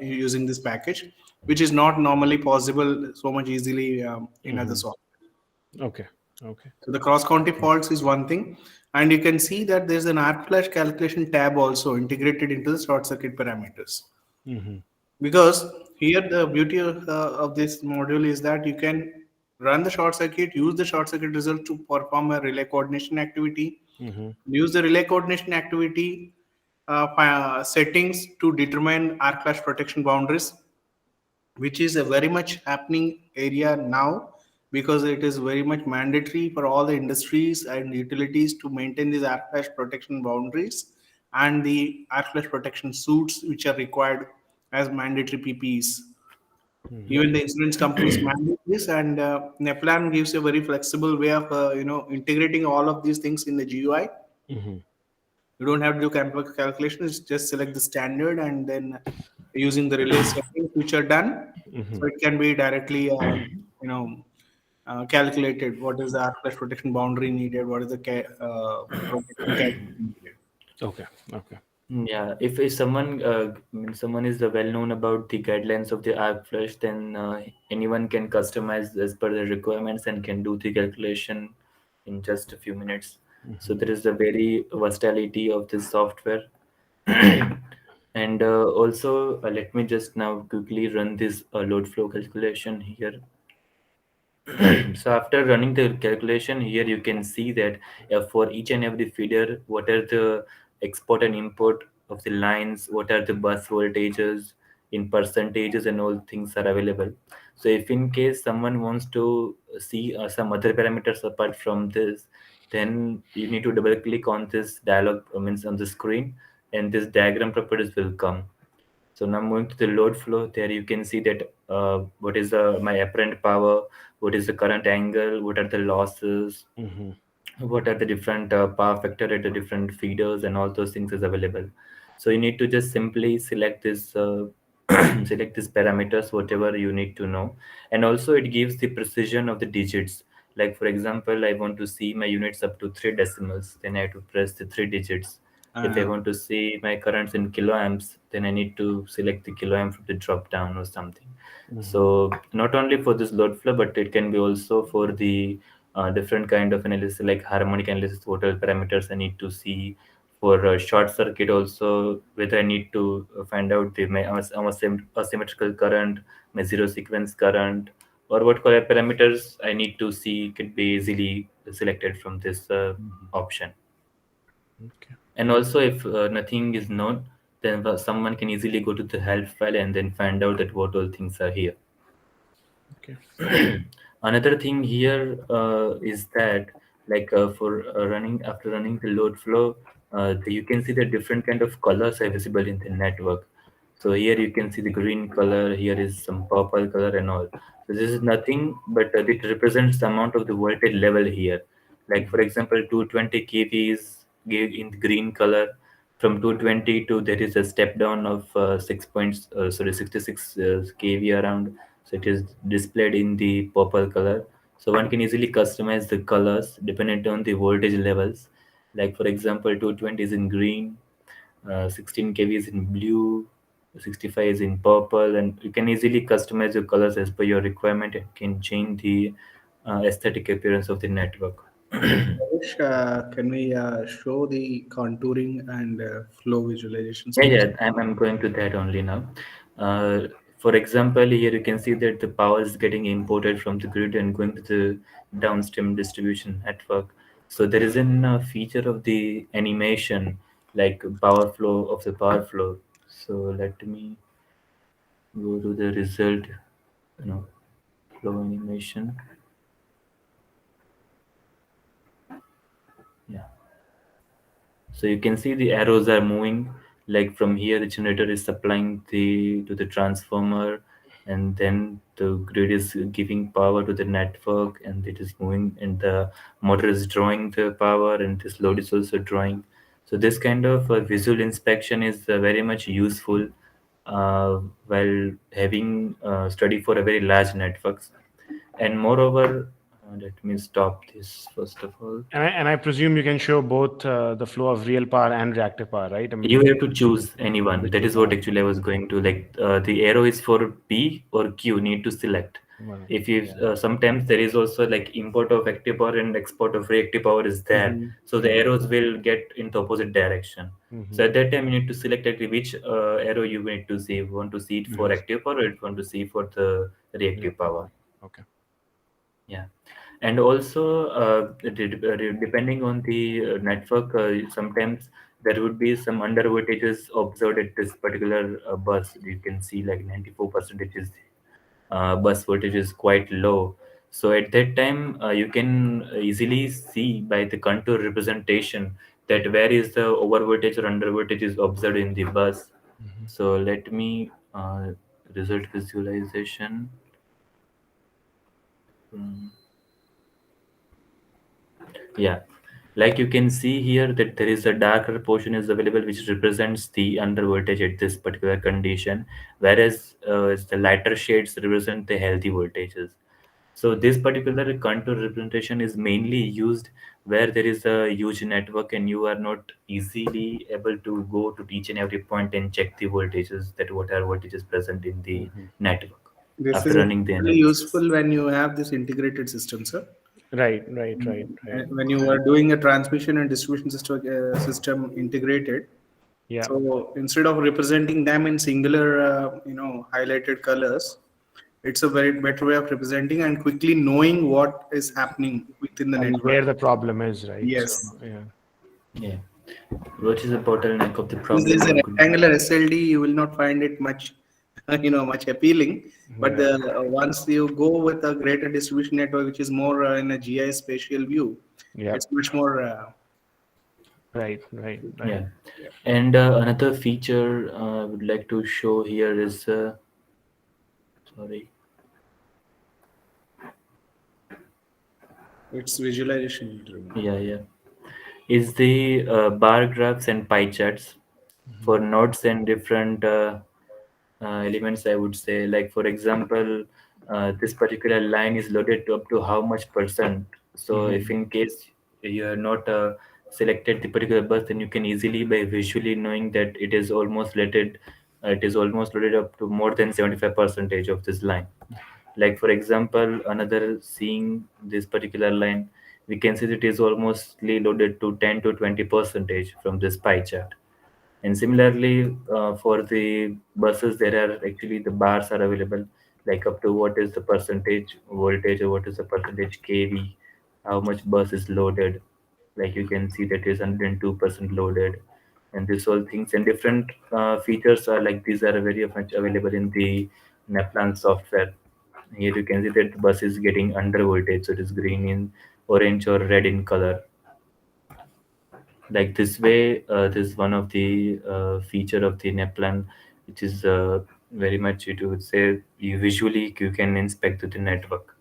Speaker 1: using this package, which is not normally possible so much easily in other
Speaker 2: Hmm.
Speaker 1: software.
Speaker 2: Okay. Okay.
Speaker 1: So the cross-county faults is one thing, and you can see that there's an arc flash calculation tab also integrated into the short circuit parameters.
Speaker 2: Hmm.
Speaker 1: Because here the beauty of this module is that you can run the short circuit, use the short circuit result to perform a relay coordination activity,
Speaker 2: Hmm.
Speaker 1: use the relay coordination activity settings to determine arc flash protection boundaries, which is a very much happening area now, because it is very much mandatory for all the industries and utilities to maintain these arc flash protection boundaries and the arc flash protection suits which are required as mandatory PPEs.
Speaker 2: Hmm.
Speaker 1: Even the insurance companies mandate this, and NEPLAN gives a very flexible way of integrating all of these things in the GUI.
Speaker 2: Hmm.
Speaker 1: You don't have to do calculations, just select the standard and then using the relay settings which are done.
Speaker 2: Hmm.
Speaker 1: So it can be directly, you know, calculated what is the arc flash protection boundary needed, what is the protection calculation needed.
Speaker 2: Okay. Okay.
Speaker 3: Yeah, if someone someone is well known about the guidelines of the arc flash, then anyone can customize as per the requirements and can do the calculation in just a few minutes. So
Speaker 2: Hmm.
Speaker 3: there is a very versatility of this software. And also let me just now quickly run this load flow calculation here. So after running the calculation here, you can see that for each and every feeder, what are the export and import of the lines, what are the bus voltages in percentages, and all things are available. So if in case someone wants to see some other parameters apart from this, then you need to double click on this dialog, means on the screen, and this diagram properties will come. So now moving to the load flow, there you can see that what is my apparent power, what is the current angle, what are the losses,
Speaker 2: Hmm.
Speaker 3: what are the different power factor at the different feeders, and all those things is available. So you need to just simply select this select these parameters, whatever you need to know. And also it gives the precision of the digits. Like for example, I want to see my units up to three decimals, then I have to press the three digits. If I
Speaker 1: Uh,
Speaker 3: want to see my currents in kiloamps, then I need to select the kiloamp from the drop down or something.
Speaker 2: Hmm.
Speaker 3: So not only for this load flow, but it can be also for the different kind of analysis, like harmonic analysis, what are parameters I need to see. For short circuit also, whether I need to find out my asymmetrical current, my zero sequence current, or what color parameters I need to see could be easily selected from this option.
Speaker 2: Okay.
Speaker 3: And also if nothing is known, then someone can easily go to the help file and then find out that what all things are here.
Speaker 2: Okay.
Speaker 3: Another thing here is that, like for running after running the load flow, you can see the different kind of colors are visible in the network. So here you can see the green color, here is some purple color and all. So this is nothing but it represents the amount of the voltage level here. Like for example, 220 kV is in green color, From 220 to there is a step down of 66 kV around. So it is displayed in the purple color. So one can easily customize the colors dependent on the voltage levels. Like for example, 220 is in green, 16 kV is in blue, 65 is in purple, and you can easily customize your colors as per your requirement and can change the aesthetic appearance of the network.
Speaker 1: Manish, can we show the contouring and flow visualization
Speaker 3: Yeah,
Speaker 1: steps?
Speaker 3: yeah, I'm going to that only now. Uh, for example, here you can see that the power is getting imported from the grid and going to the downstream distribution network. So there is a feature of the animation, like power flow of the power flow. So let me go to the result, you know, flow animation. Yeah. So you can see the arrows are moving. Like from here, the generator is supplying the to the transformer, and then the grid is giving power to the network, and it is moving, and the motor is drawing the power, and this load is also drawing. So this kind of visual inspection is very much useful while having study for a very large networks. And moreover, let me stop this first of all.
Speaker 2: And I presume you can show both the flow of real power and reactive power, right? I
Speaker 3: You
Speaker 2: mean,
Speaker 3: have to choose anyone.
Speaker 2: which
Speaker 3: That
Speaker 2: would
Speaker 3: is what
Speaker 2: want.
Speaker 3: actually I was going to like. The arrow is for P or Q. Need to select.
Speaker 2: Well,
Speaker 3: If you
Speaker 2: yeah.
Speaker 3: sometimes there is also like import of active power and export of reactive power is there.
Speaker 1: Mhm.
Speaker 3: So the arrows will get in the opposite direction.
Speaker 2: Hmm.
Speaker 3: So at that time you need to select actually which arrow you need to see. You want to see it for
Speaker 2: Hmm.
Speaker 3: active power or you want to see for the reactive
Speaker 2: Reactive
Speaker 3: power.
Speaker 2: power. Okay.
Speaker 3: Yeah, and also depending on the network, sometimes there would be some under voltages observed at this particular bus. You can see like 94% is bus voltage is quite low. So at that time, you can easily see by the contour representation that where is the over voltage or under voltage is observed in the bus.
Speaker 2: Hmm.
Speaker 3: So let me result visualization. Mm, Yeah, like you can see here that there is a darker portion is available which represents the under voltage at this particular condition, whereas the lighter shades represent the healthy voltages. So this particular contour representation is mainly used where there is a huge network and you are not easily able to go to each and every point and check the voltages that what are voltages present in the
Speaker 2: Hmm.
Speaker 3: network
Speaker 1: This
Speaker 3: after
Speaker 1: is
Speaker 3: running the
Speaker 1: really
Speaker 3: analysis.
Speaker 1: useful when you have this integrated system, sir.
Speaker 2: Right, right, right, right.
Speaker 1: When you are doing a transmission and distribution system integrated,
Speaker 2: Yeah.
Speaker 1: so instead of representing them in singular, highlighted colors, it's a very better way of representing and quickly knowing what is happening within the
Speaker 2: And
Speaker 1: network.
Speaker 2: where the problem is, right? So,
Speaker 1: Yes.
Speaker 2: yeah.
Speaker 3: Yeah, what is the bottleneck of the
Speaker 1: Since there
Speaker 3: problem
Speaker 1: is a
Speaker 3: or could be?
Speaker 1: rectangular SLD, you will not find it much, much appealing. But
Speaker 2: Yeah.
Speaker 1: once you go with a greater distribution network, which is more in a GI spatial view,
Speaker 2: Yeah.
Speaker 1: it's much more.
Speaker 2: Right, right, right.
Speaker 3: Yeah, and another feature I would like to show here is sorry,
Speaker 1: Its visualization will remove.
Speaker 3: yeah, yeah, is the bar graphs and pie charts
Speaker 2: Hmm.
Speaker 3: for nodes and different elements. I would say, like for example, this particular line is loaded to up to how much percent. So if
Speaker 2: Hmm.
Speaker 3: in case you are not selected the particular bus, then you can easily by visually knowing that it is almost loaded. It is almost loaded up to more than 75 percentage of this line. Like for example, another seeing this particular line, we can see that it is almostly loaded to 10 to 20 percentage from this pie chart. And similarly, for the buses, there are actually the bars are available, like up to what is the percentage voltage or what is the percentage kV, how much bus is loaded. Like you can see that is 102% loaded, and this all things and different features are like these are very much available in the NEPLAN software. Here you can see that the bus is getting under voltage, so it is green in orange or red in color. Like this way, this is one of the feature of the NEPLAN, which is very much it would say you visually you can inspect the network.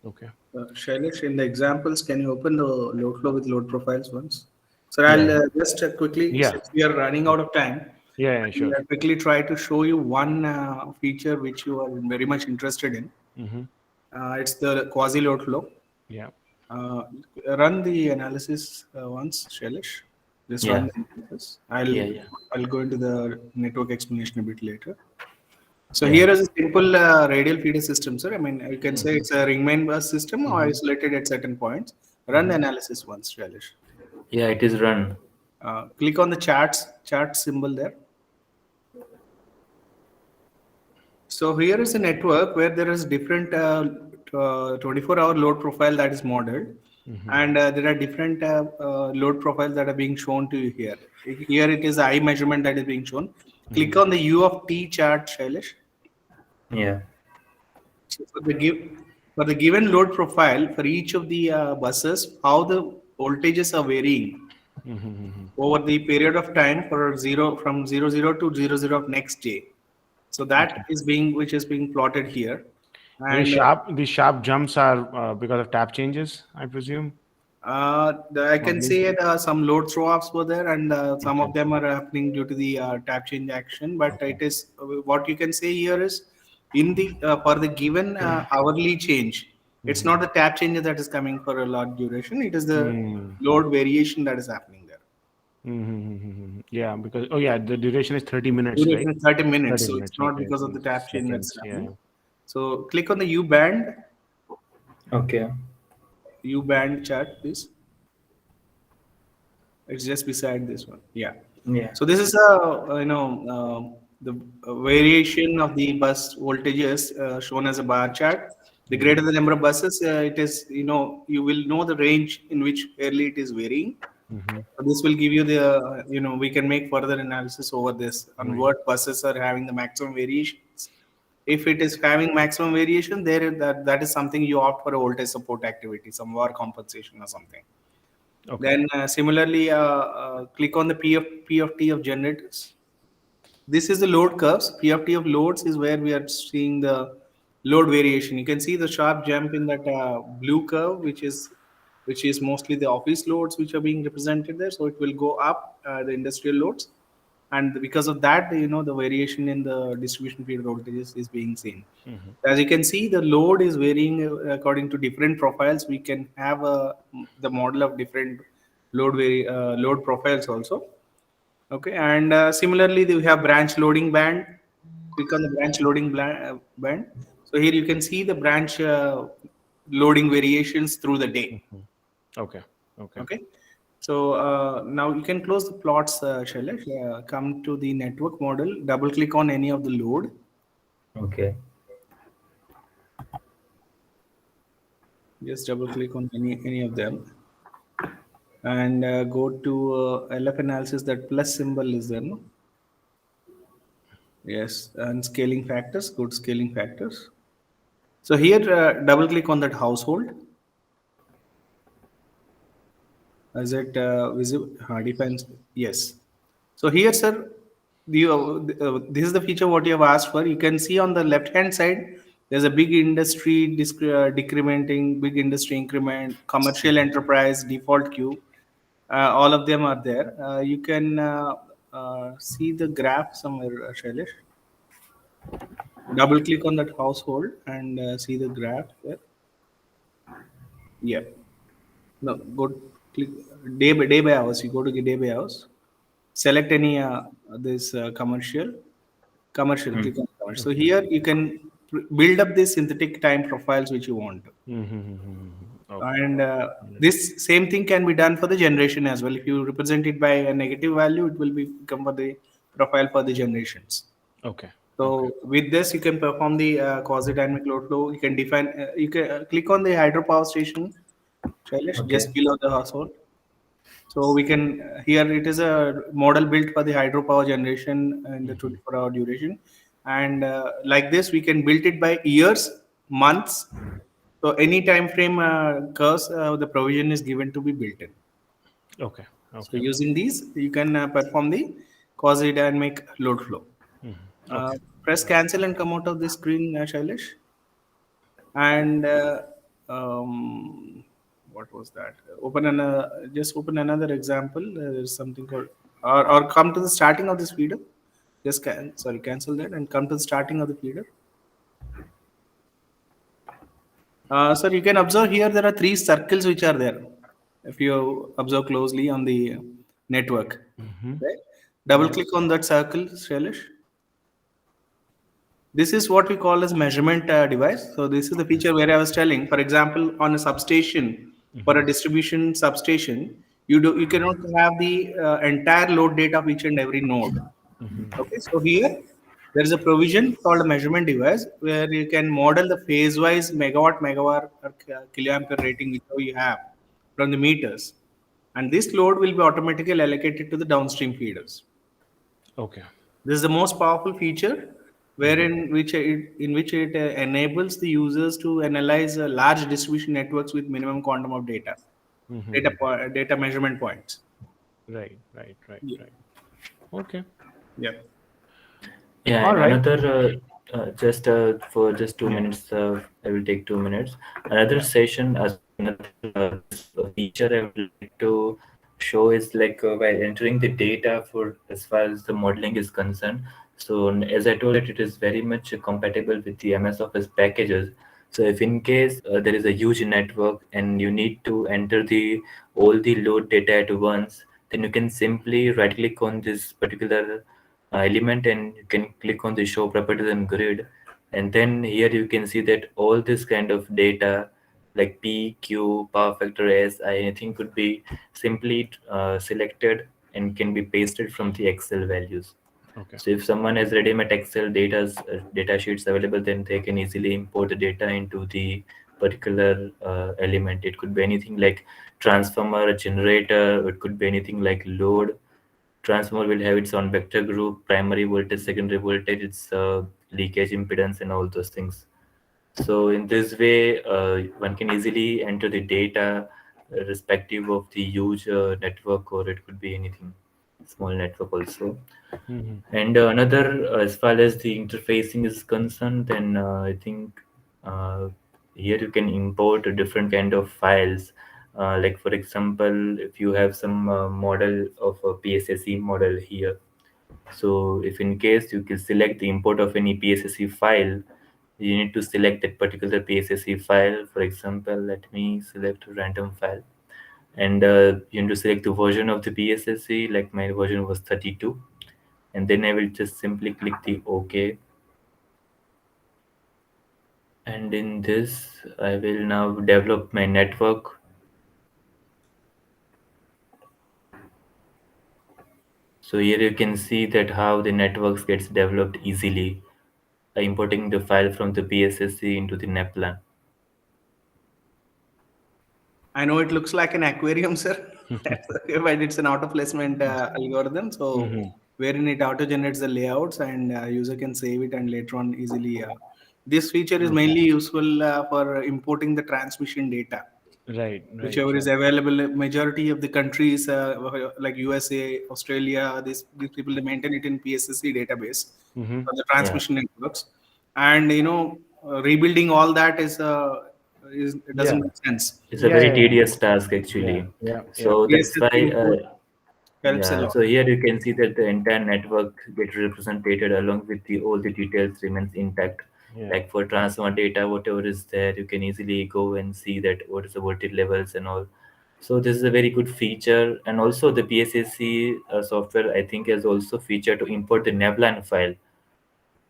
Speaker 2: Okay.
Speaker 1: Shailesh, in the examples, can you open the load flow with load profiles once? So I'll
Speaker 3: Yeah.
Speaker 1: just quickly,
Speaker 2: Yeah.
Speaker 1: since we are running out of time,
Speaker 2: Yeah, yeah, sure.
Speaker 1: I'll quickly try to show you one feature which you are very much interested in.
Speaker 2: Mm-hmm.
Speaker 1: It's the quasi load flow.
Speaker 2: Yeah.
Speaker 1: Uh, Run the analysis once, Shailesh. Just run
Speaker 3: Yeah.
Speaker 1: the analysis.
Speaker 3: Yeah. Yeah.
Speaker 1: I'll go into the network explanation a bit later. So
Speaker 3: Yeah.
Speaker 1: here is a simple radial feeder system, sir. I mean, you can say
Speaker 3: Mm-hmm.
Speaker 1: it's a ring main bus system or
Speaker 2: Mm-hmm.
Speaker 1: isolated at certain points. Run the
Speaker 3: Mm-hmm.
Speaker 1: analysis once, Shailesh.
Speaker 3: Yeah, it is run.
Speaker 1: Click on the chart symbol there. So here is a network where there is different 24-hour load profile that is modeled, and there are different load profiles that are being shown to you here. Here it is I measurement that is being shown. Click on the U of T chart, Shailesh.
Speaker 3: Yeah.
Speaker 1: So for the given load profile for each of the buses, how the voltages are varying
Speaker 2: Mm-hmm.
Speaker 1: over the period of time for zero from 00 to 00 of next day. So
Speaker 2: Okay.
Speaker 1: that is being which is being plotted here, and
Speaker 2: These sharp jumps are because of tap changes, I presume.
Speaker 1: I can
Speaker 2: Probably.
Speaker 1: say some load throw-offs were there, and some
Speaker 2: Okay.
Speaker 1: of them are happening due to the tap change action. But
Speaker 2: Okay.
Speaker 1: it is what you can say here is in the for the given hourly change, it's not the tap change that is coming for a lot duration. It is the
Speaker 2: Mm.
Speaker 1: load variation that is happening there.
Speaker 2: Mm-hmm. Yeah, because yeah, the duration is 30 minutes, right?
Speaker 1: Duration is 30 minutes,
Speaker 2: 30
Speaker 1: so it's
Speaker 2: minutes.
Speaker 1: not
Speaker 2: Okay,
Speaker 1: because of the
Speaker 2: it's
Speaker 1: tap change that's
Speaker 2: seconds.
Speaker 1: happening.
Speaker 2: Yeah.
Speaker 1: So click on the U band,
Speaker 3: Okay.
Speaker 1: U band chart, please. It's just beside this one. Yeah.
Speaker 3: Yeah.
Speaker 1: So this is the variation of the bus voltages shown as a bar chart. The greater the number of buses, it is you will know the range in which fairly it is varying.
Speaker 2: Mm-hmm.
Speaker 1: So this will give you the we can make further analysis over this on
Speaker 2: Right.
Speaker 1: what buses are having the maximum variations. If it is having maximum variation, that is something you opt for a voltage support activity, some war compensation or something.
Speaker 2: Okay.
Speaker 1: Then similarly, click on the P of T of generators. This is the load curves. P of T of loads is where we are seeing the load variation. You can see the sharp jump in that blue curve, which is mostly the office loads which are being represented there. So it will go up the industrial loads, and because of that, the variation in the distribution feed voltages is being seen. As you can see, the load is varying according to different profiles. We can have the model of different load profiles also. Okay, and similarly, we have branch loading band. Click on the branch loading band. So here you can see the branch loading variations through the day.
Speaker 2: Okay. Okay.
Speaker 1: Okay, so now you can close the plots, Shailesh. Come to the network model. Double click on any of the load.
Speaker 3: Okay.
Speaker 1: Just double click on any of them, and go to LF analysis. That plus symbol is there, no? Yes, and scaling factors. Good scaling factors. So here, double click on that household. Is it visible? Defines. Yes. So here, sir, this is the feature what you have asked for. You can see on the left hand side, there's a big industry decrementing, big industry increment, commercial enterprise, default queue. All of them are there. You can see the graph somewhere, Shailesh. Double click on that household and see the graph there. Yeah. No, go click day by hours. You go to day by hours. Select any this commercial.
Speaker 3: Hmm.
Speaker 1: Click on commercial. So here you can build up the synthetic time profiles which you want.
Speaker 2: Okay.
Speaker 1: And this same thing can be done for the generation as well. If you represent it by a negative value, it will become for the profile for the generations.
Speaker 2: Okay. Okay.
Speaker 1: So with this, you can perform the quasi-dynamic load flow. You can define. You can click on the hydropower station, Shailesh,
Speaker 3: Okay.
Speaker 1: just below the household. So we can here it is a model built for the hydropower generation in the 24-hour duration, and like this we can build it by years, months. So any time frame curves, the provision is given to be built in.
Speaker 2: Okay.
Speaker 1: So
Speaker 2: Okay.
Speaker 1: using these, you can perform the quasi-dynamic load flow.
Speaker 2: Okay.
Speaker 1: Press cancel and come out of the screen, Shailesh. And um, what was that? Just open another example. There's something called, or come to the starting of this feeder. Just cancel that and come to the starting of the feeder. Sir, you can observe here there are three circles which are there. If you observe closely on the network, right? Double click on that circle, Shailesh. This is what we call as measurement device. So this is the feature where I was telling. For example, on a substation, for a distribution substation, you cannot have the entire load data of each and every node. Okay, so here there is a provision called a measurement device where you can model the phase-wise megawatt, megawatt, or kiloampere rating whichever you have from the meters, and this load will be automatically allocated to the downstream feeders.
Speaker 2: Okay.
Speaker 1: This is the most powerful feature, in which it enables the users to analyze large distribution networks with minimum quantum of data measurement points.
Speaker 2: Right. Right. Right.
Speaker 1: Yeah.
Speaker 2: Right. Okay.
Speaker 1: Yeah.
Speaker 3: Yeah,
Speaker 2: All
Speaker 3: and
Speaker 2: right.
Speaker 3: another just for just 2 minutes, I will take 2 minutes. Another session, sorry, another feature I would like to show is like by entering the data for as far as the modeling is concerned. So as I told it is very much compatible with the MS Office packages. So if in case there is a huge network and you need to enter the all the load data at once, then you can simply right click on this particular element and you can click on the show properties and grid, and then here you can see that all this kind of data like P, Q, power factor, S, I anything could be simply selected and can be pasted from the Excel values.
Speaker 2: Okay.
Speaker 3: So if someone has ready-made Excel data sheets available, then they can easily import the data into the particular element. It could be anything like transformer, generator. It could be anything like load. Transformer will have its own vector group, primary voltage, secondary voltage, its leakage impedance, and all those things. So in this way, one can easily enter the data respective of the huge network, or it could be anything small network also. And another, as far as the interfacing is concerned, then I think uh, here you can import a different kind of files. Like for example, if you have some model of a PSSE model here, so if in case you can select the import of any PSSE file, you need to select that particular PSSE file. For example, let me select a random file, and you need to select the version of the PSSE. Like my version was 32, and then I will just simply click the OK. And in this, I will now develop my network. So here you can see that how the networks gets developed easily, importing the file from the PSSC into the NEPLAN.
Speaker 1: I know it looks like an aquarium, sir, but it's an auto placement algorithm. So wherein it auto generates the layouts and user can save it and later on easily. This feature is mainly useful for importing the transmission data,
Speaker 2: Right. Right.
Speaker 1: whichever is
Speaker 2: Right.
Speaker 1: available. Majority of the countries like USA, Australia, these people they maintain it in PSSC database for the
Speaker 3: Yeah,
Speaker 1: transmission networks, and rebuilding all that is it doesn't
Speaker 2: Yeah.
Speaker 1: make sense.
Speaker 3: it's a
Speaker 2: Yeah.
Speaker 3: very
Speaker 2: Yeah.
Speaker 3: tedious task
Speaker 2: Yeah.
Speaker 3: actually.
Speaker 2: Yeah. Yeah.
Speaker 3: So that's why,
Speaker 1: PSSC import helps a
Speaker 3: yeah.
Speaker 1: lot.
Speaker 3: So here you can see that the entire network gets represented along with the all the details remains intact.
Speaker 2: Yeah.
Speaker 3: Like for transformer data, whatever is there, you can easily go and see that what is the voltage levels and all. So this is a very good feature, and also the PSAC software I think has also feature to import the NEPLAN file.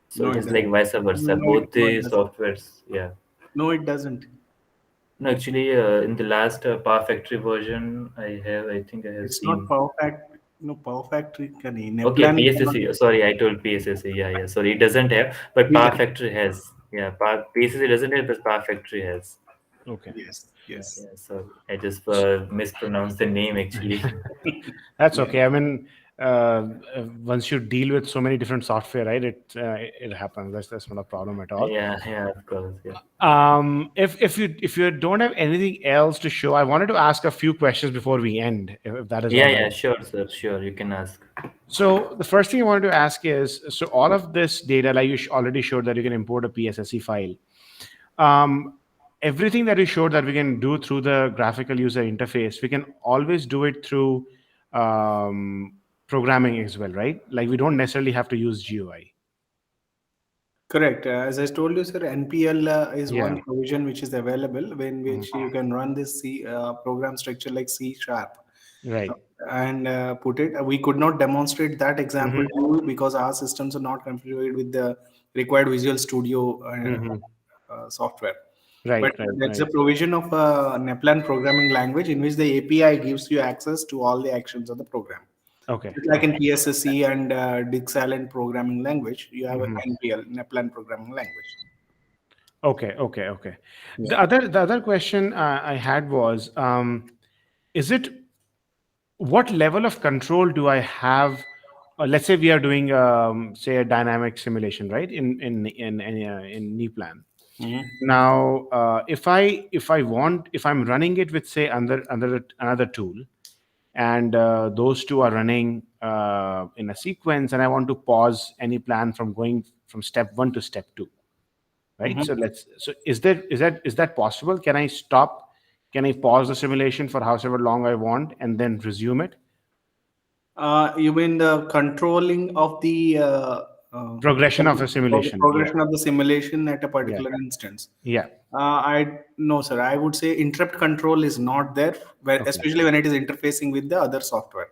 Speaker 3: So
Speaker 1: No,
Speaker 3: it
Speaker 1: it
Speaker 3: is like
Speaker 1: doesn't.
Speaker 3: vice versa. Both
Speaker 1: No,
Speaker 3: the
Speaker 1: it doesn't.
Speaker 3: softwares, yeah.
Speaker 1: No, it doesn't.
Speaker 3: No, actually, in the last Power Factory version, I think I have
Speaker 1: It's not
Speaker 3: seen.
Speaker 1: Power Fact. No, Power Factory.
Speaker 3: Okay,
Speaker 1: Neplan cannot.
Speaker 3: PSSC. Sorry, I told PSSC. Yeah, yeah. Sorry, it doesn't have, but Power
Speaker 1: Yeah.
Speaker 3: Factory has. Yeah, PSSC doesn't have, but Power Factory has.
Speaker 2: Okay.
Speaker 1: Yes. Yes.
Speaker 3: Yeah, sorry, I just mispronounced the name actually.
Speaker 2: That's
Speaker 1: Yeah.
Speaker 2: okay. I mean, once you deal with so many different software, right? It happens. That's not a problem at all.
Speaker 3: Yeah, yeah, of course. Yeah,
Speaker 2: If you don't have anything else to show, I wanted to ask a few questions before we end, if that is
Speaker 3: yeah,
Speaker 2: all
Speaker 3: yeah.
Speaker 2: right.
Speaker 3: Sure, sir. Sure, you can ask.
Speaker 2: So the first thing I wanted to ask is, so all of this data, like you already showed that you can import a PSSC file. Um, everything that you showed that we can do through the graphical user interface, we can always do it through programming as well, right? Like we don't necessarily have to use GUI.
Speaker 1: Correct. As I told you, sir, NPL is
Speaker 2: Yeah.
Speaker 1: one provision which is available when
Speaker 2: Mhm.
Speaker 1: which you can run this C program structure like C sharp
Speaker 2: Right.
Speaker 1: and put it. We could not demonstrate that example
Speaker 2: Hmm.
Speaker 1: to you because our systems are not configured with the required Visual Studio
Speaker 2: Hmm.
Speaker 1: software.
Speaker 2: Right.
Speaker 1: But
Speaker 2: Right.
Speaker 1: that's a
Speaker 2: Right.
Speaker 1: provision of a NEPLAN programming language in which the API gives you access to all the actions of the program.
Speaker 2: Okay.
Speaker 1: Just like in
Speaker 2: Okay.
Speaker 1: PSSE and Dick Salent programming language, you have a
Speaker 2: Hmm.
Speaker 1: NPL, NEPLAN programming language.
Speaker 2: Okay. Okay. Okay.
Speaker 1: Yeah.
Speaker 2: The other question I had was, is it what level of control do I have? Let's say we are doing, say, a dynamic simulation, right? In NEPLAN.
Speaker 1: Mhm.
Speaker 2: Now, if I'm running it with, say, under another tool, and those two are running in a sequence, and I want to pause any plan from going from step one to step two, right?
Speaker 1: Mhm.
Speaker 2: So is that possible? Can I stop? Can I pause the simulation for however long I want and then resume it?
Speaker 1: You mean the controlling of the uh,
Speaker 2: Progression of a simulation. Yeah.
Speaker 1: progression of the simulation at a
Speaker 2: Yeah.
Speaker 1: particular instance?
Speaker 2: Yeah.
Speaker 1: I no, sir. I would say interrupt control is not there,
Speaker 2: Okay.
Speaker 1: especially when it is interfacing with the other software.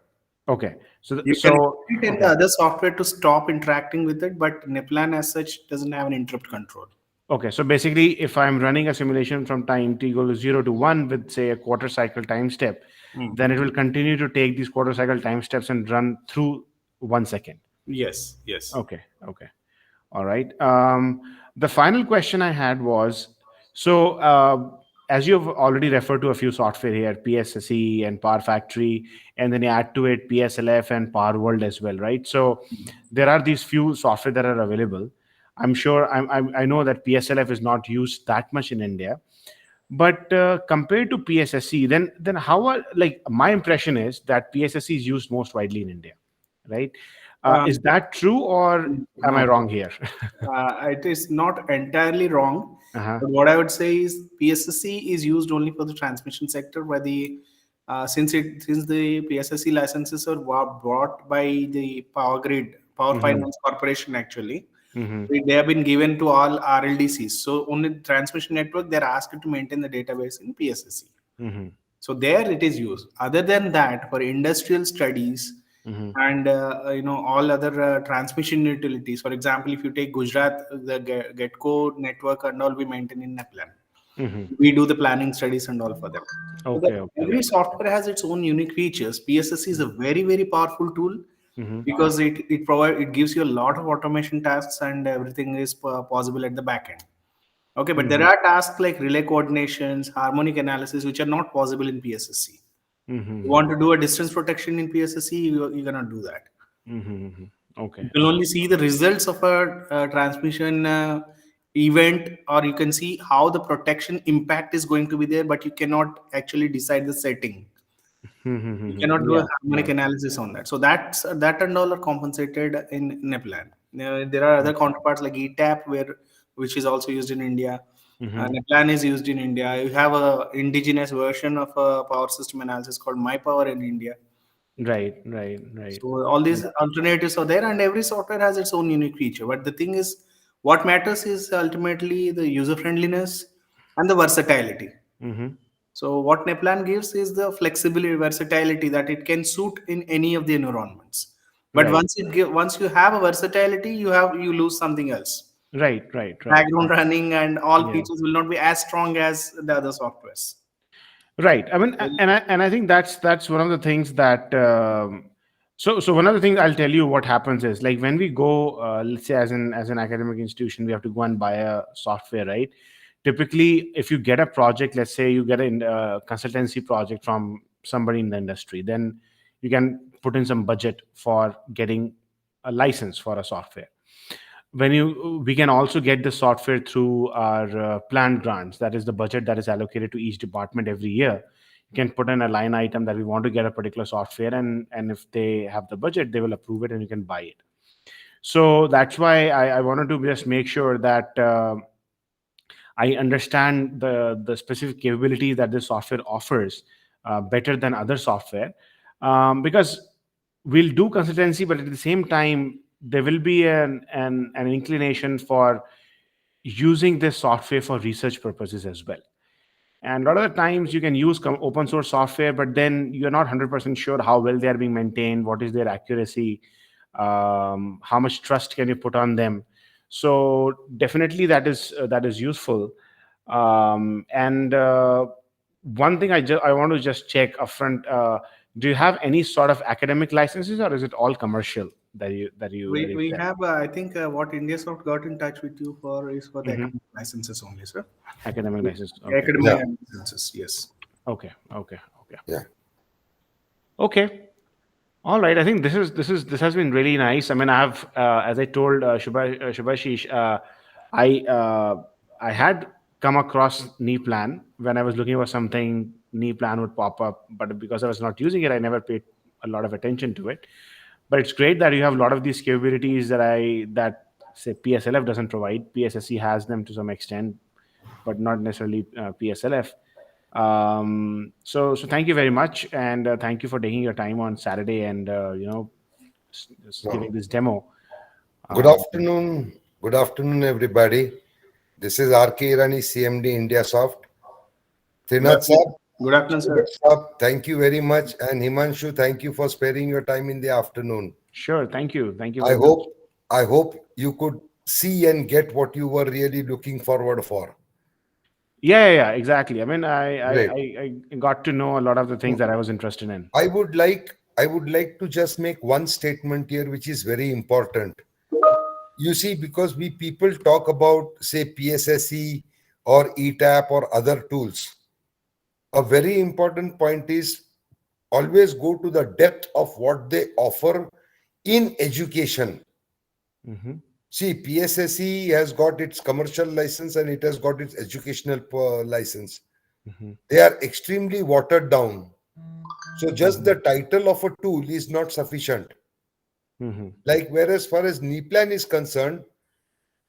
Speaker 2: Okay. So
Speaker 1: You can
Speaker 2: so
Speaker 1: put it in the
Speaker 2: okay.
Speaker 1: other software to stop interacting with it, but NEPLAN as such doesn't have an interrupt control.
Speaker 2: Okay. So basically, if I'm running a simulation from time t equal to 0 to 1 with, say, a quarter cycle time step,
Speaker 1: Mm.
Speaker 2: then it will continue to take these quarter cycle time steps and run through 1 second.
Speaker 1: Yes, yes.
Speaker 2: Okay. Okay. All right. The final question I had was, so as you've already referred to a few software here, PSSE and Power Factory, and then you add to it PSLF and Power World as well, right? So there are these few software that are available. I'm sure I know that PSLF is not used that much in India, but compared to PSSE, then how are, like, my impression is that PSSE is used most widely in India, right? Is
Speaker 1: Um,
Speaker 2: that true, or am I
Speaker 1: no,
Speaker 2: wrong here?
Speaker 1: it is not entirely wrong.
Speaker 2: Uh-huh.
Speaker 1: But what I would say is PSSC is used only for the transmission sector, where the since the PSSC licenses are brought by the Power Grid, Power
Speaker 2: Mhm.
Speaker 1: Finance Corporation actually.
Speaker 2: Mhm.
Speaker 1: They have been given to all RLDCs. So only the transmission network they're asked to maintain the database in PSSC.
Speaker 2: Mhm.
Speaker 1: So there it is used. Other than that, for industrial studies
Speaker 2: Mhm.
Speaker 1: and all other transmission utilities. For example, if you take Gujarat, the Getco network and all we maintain in NEPLAN.
Speaker 2: Mhm.
Speaker 1: We do the planning studies and all for them. So
Speaker 2: Okay. Okay.
Speaker 1: every software has its own unique features. PSSC is a very very powerful tool
Speaker 2: Mhm.
Speaker 1: because it gives you a lot of automation tasks and everything is possible at the back end. Okay, but there
Speaker 2: Mhm.
Speaker 1: are tasks like relay coordinations, harmonic analysis, which are not possible in PSSC. You
Speaker 2: Mhm.
Speaker 1: want to do a distance protection in PSSC, you cannot do that.
Speaker 2: Mhm.
Speaker 1: You
Speaker 2: Okay.
Speaker 1: can only see the results of a, transmission event, or you can see how the protection impact is going to be there, but you cannot actually decide the setting. You cannot do a
Speaker 2: Yeah.
Speaker 1: harmonic
Speaker 2: Yeah.
Speaker 1: analysis on that. So that and all are compensated in NEPLAN. There are other counterparts like ETAP, which is also used in India.
Speaker 2: Mhm.
Speaker 1: NEPLAN is used in India. You have a indigenous version of a power system analysis called My Power in India.
Speaker 2: Right. Right. Right.
Speaker 1: So all these alternatives are there, and every software has its own unique feature. But the thing is, what matters is ultimately the user friendliness and the versatility.
Speaker 2: Mhm.
Speaker 1: So what NEPLAN gives is the flexibility, versatility that it can suit in any of the environments. But
Speaker 2: Right.
Speaker 1: once you have a versatility, you lose something else.
Speaker 2: Right. Right. Right.
Speaker 1: Background running and all
Speaker 2: Yeah.
Speaker 1: features will not be as strong as the other softwares.
Speaker 2: Right. I mean, and I think that's one of the things that. So one of the things I'll tell you what happens is, like, when we go, let's say, as an academic institution, we have to go and buy a software, right? Typically, if you get a project, let's say you get a consultancy project from somebody in the industry, then you can put in some budget for getting a license for a software. We can also get the software through our planned grants. That is the budget that is allocated to each department every year. You can put in a line item that we want to get a particular software, and if they have the budget, they will approve it and you can buy it. So that's why I wanted to just make sure that I understand the specific capabilities that this software offers better than other software, because we'll do consultancy, but at the same time there will be an inclination for using this software for research purposes as well. And a lot of the times you can use open source software, but then you're not 100% sure how well they are being maintained, what is their accuracy, how much trust can you put on them. So definitely that is useful. And one thing I want to just check upfront: do you have any sort of academic licenses, or is it all commercial that you
Speaker 1: We
Speaker 2: get?
Speaker 1: have, I think, what IndiaSoft got in touch with you for is for the
Speaker 2: Mhm.
Speaker 1: academic licenses only, sir.
Speaker 2: Academic license. Okay.
Speaker 1: Academic
Speaker 4: Yeah,
Speaker 1: licenses, yes.
Speaker 2: Okay. Okay. Okay.
Speaker 4: yeah.
Speaker 2: Okay. All right. I think this has been really nice. I mean, I have, as I told Shubhashish, I had come across NEPLAN when I was looking for something. NEPLAN would pop up, but because I was not using it, I never paid a lot of attention to it. But it's great that you have a lot of these capabilities that say PSLF doesn't provide. PSSC has them to some extent, but not necessarily PSLF. So thank you very much, and thank you for taking your time on Saturday and just giving
Speaker 4: No.
Speaker 2: this demo.
Speaker 4: Good
Speaker 2: Um,
Speaker 4: afternoon. Good afternoon, everybody. This is RK Irani, CMD IndiaSoft.
Speaker 1: Good
Speaker 4: Trinath sir,
Speaker 1: afternoon. Good afternoon, sir.
Speaker 4: thank you very much. And Himanshu, thank you for sparing your time in the afternoon.
Speaker 2: sure, thank you
Speaker 4: I
Speaker 2: very much.
Speaker 4: hope I hope you could see and get what you were really looking forward for.
Speaker 2: Yeah, exactly. I mean,
Speaker 4: Great.
Speaker 2: I got to know a lot of the things that I was interested in.
Speaker 4: I would like to just make one statement here, which is very important. You see, because we people talk about, say, PSSE or ETAP or other tools, a very important point is always go to the depth of what they offer in education.
Speaker 2: Hmm.
Speaker 4: See, PSSE has got its commercial license and it has got its educational license.
Speaker 2: Hmm.
Speaker 4: They are extremely watered down. So just
Speaker 2: Hmm.
Speaker 4: the title of a tool is not sufficient.
Speaker 2: Hmm.
Speaker 4: Like whereas far as NEPLAN is concerned,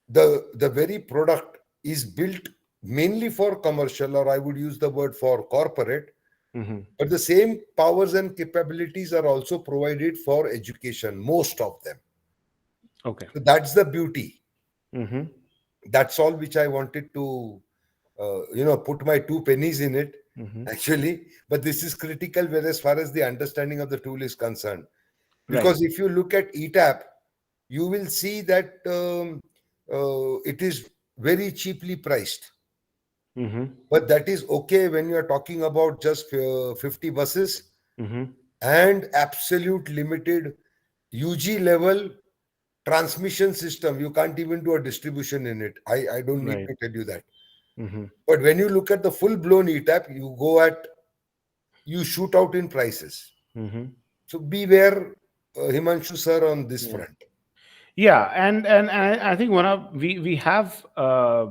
Speaker 4: the very product is built mainly for commercial, or I would use the word for corporate,
Speaker 2: Hmm.
Speaker 4: but the same powers and capabilities are also provided for education, most of them.
Speaker 2: Okay.
Speaker 4: So that's the beauty.
Speaker 2: Hmm.
Speaker 4: That's all which I wanted to put my two pennies in it,
Speaker 2: Hmm.
Speaker 4: actually. But this is critical where as far as the understanding of the tool is concerned.
Speaker 2: Right.
Speaker 4: Because if you look at ETAP, you will see that it is very cheaply priced.
Speaker 2: Hmm.
Speaker 4: But that is okay when you are talking about just 50 buses
Speaker 2: Hmm.
Speaker 4: and absolute limited UG level transmission system. You can't even do a distribution in it. I don't need
Speaker 2: Right.
Speaker 4: to tell you that.
Speaker 2: Hmm.
Speaker 4: But when you look at the full blown ETAP, you shoot out in prices.
Speaker 2: Hmm.
Speaker 4: So beware, Himanshu sir, on this front.
Speaker 2: Yeah, and I think one of we have a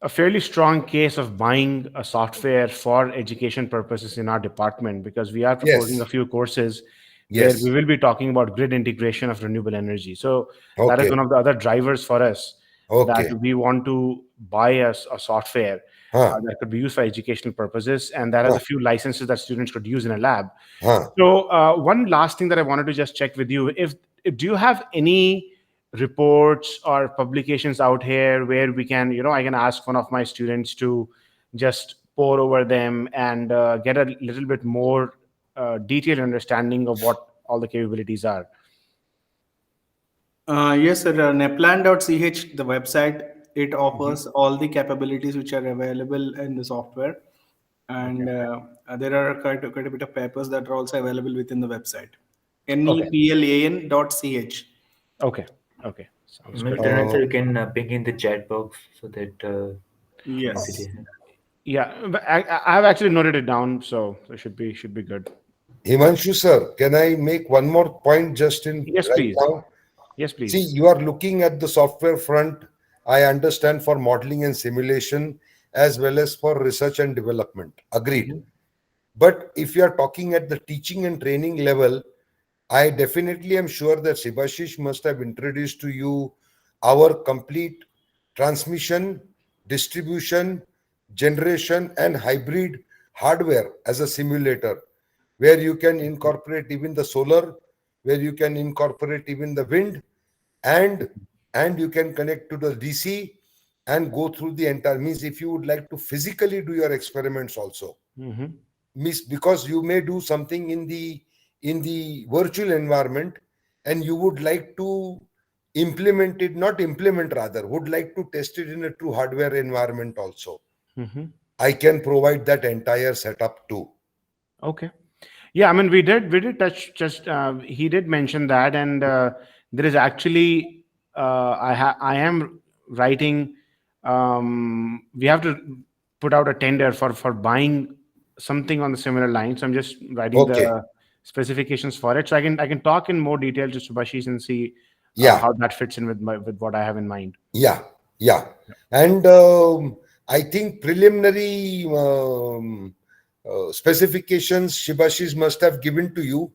Speaker 2: fairly strong case of buying a software for education purposes in our department, because we are proposing a
Speaker 4: Yes,
Speaker 2: few courses where we
Speaker 4: yes.
Speaker 2: will be talking about grid integration of renewable energy. So that is
Speaker 4: Okay,
Speaker 2: one of the other drivers for us, that
Speaker 4: okay.
Speaker 2: we want to buy a software
Speaker 4: Huh,
Speaker 2: that could be used for educational purposes, and that has
Speaker 4: huh,
Speaker 2: a few licenses that students could use in a lab.
Speaker 4: huh.
Speaker 2: So one last thing that I wanted to just check with you: if do you have any reports or publications out here where we can, I can ask one of my students to just pour over them and get a little bit more detailed understanding of what all the capabilities are.
Speaker 1: Yes, sir. Neplan.ch, the website, it
Speaker 2: Hmm.
Speaker 1: offers all the capabilities which are available in the software.
Speaker 2: Okay.
Speaker 1: And there are quite a bit of papers that are also available within the website.
Speaker 2: Okay.
Speaker 1: neplan.ch.
Speaker 2: Okay. Okay. Sounds
Speaker 3: Maybe
Speaker 2: good.
Speaker 3: Trinath sir,
Speaker 4: Uh,
Speaker 3: you can ping in the chat box so that maybe
Speaker 1: Yes.
Speaker 3: they.
Speaker 2: Yeah, but I've actually noted it down, so it should be good.
Speaker 4: Himanshu sir, can I make one more point just in
Speaker 2: Yes,
Speaker 4: right
Speaker 2: please.
Speaker 4: now?
Speaker 2: Yes,
Speaker 4: See,
Speaker 2: please.
Speaker 4: you are looking at the software front, I understand, for modeling and simulation as well as for research and development. Agreed.
Speaker 2: Hmm.
Speaker 4: But if you are talking at the teaching and training level, I definitely am sure that Sibashish must have introduced to you our complete transmission distribution, generation, and hybrid hardware as a simulator, where you can incorporate even the solar, where you can incorporate even the wind, and you can connect to the DC and go through the entire, means if you would like to physically do your experiments also, means because you may do something in the virtual environment and you would like to implement it, not implement rather, would like to test it in a true hardware environment also. I can provide that entire setup too.
Speaker 2: Okay. Yeah, I mean, we did touch just, he did mention that, and there is actually, I am writing, we have to put out a tender for buying something on the similar line. So I'm just writing
Speaker 4: Okay.
Speaker 2: the specifications for it. So I can talk in more detail to Subhashish and see
Speaker 4: Yeah.
Speaker 2: how that fits in with what I have in mind.
Speaker 4: Yeah. And I think preliminary specifications Shibashis must have given to you.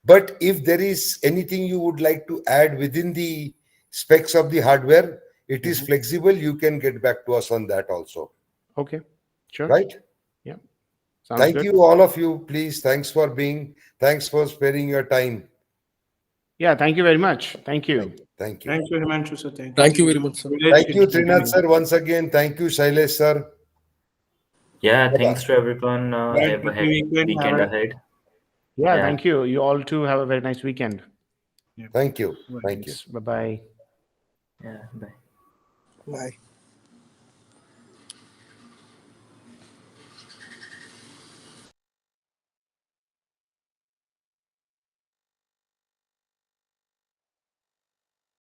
Speaker 4: But if there is anything you would like to add within the specs of the hardware, it is flexible. You can get back to us on that also.
Speaker 2: Okay, sure.
Speaker 4: Right?
Speaker 2: Yeah. Sounds
Speaker 4: Thank
Speaker 2: good.
Speaker 4: you, all of you. Please, thanks for sparing your time.
Speaker 2: Yeah, thank you very much. Thank you.
Speaker 4: Thank you.
Speaker 1: Thank you, Himanshu sir.
Speaker 5: Thank you very much, sir.
Speaker 4: Thank you, Trinath sir, once again. Thank you, Shailesh sir.
Speaker 3: Yeah,
Speaker 4: Bye-bye.
Speaker 3: thanks to everyone. Have a happy weekend ahead.
Speaker 2: Yeah,
Speaker 3: Yeah.
Speaker 2: thank you. You all too have a very nice weekend.
Speaker 4: Thank you. Thank you.
Speaker 2: Bye-bye.
Speaker 3: Yeah, bye.
Speaker 5: Bye.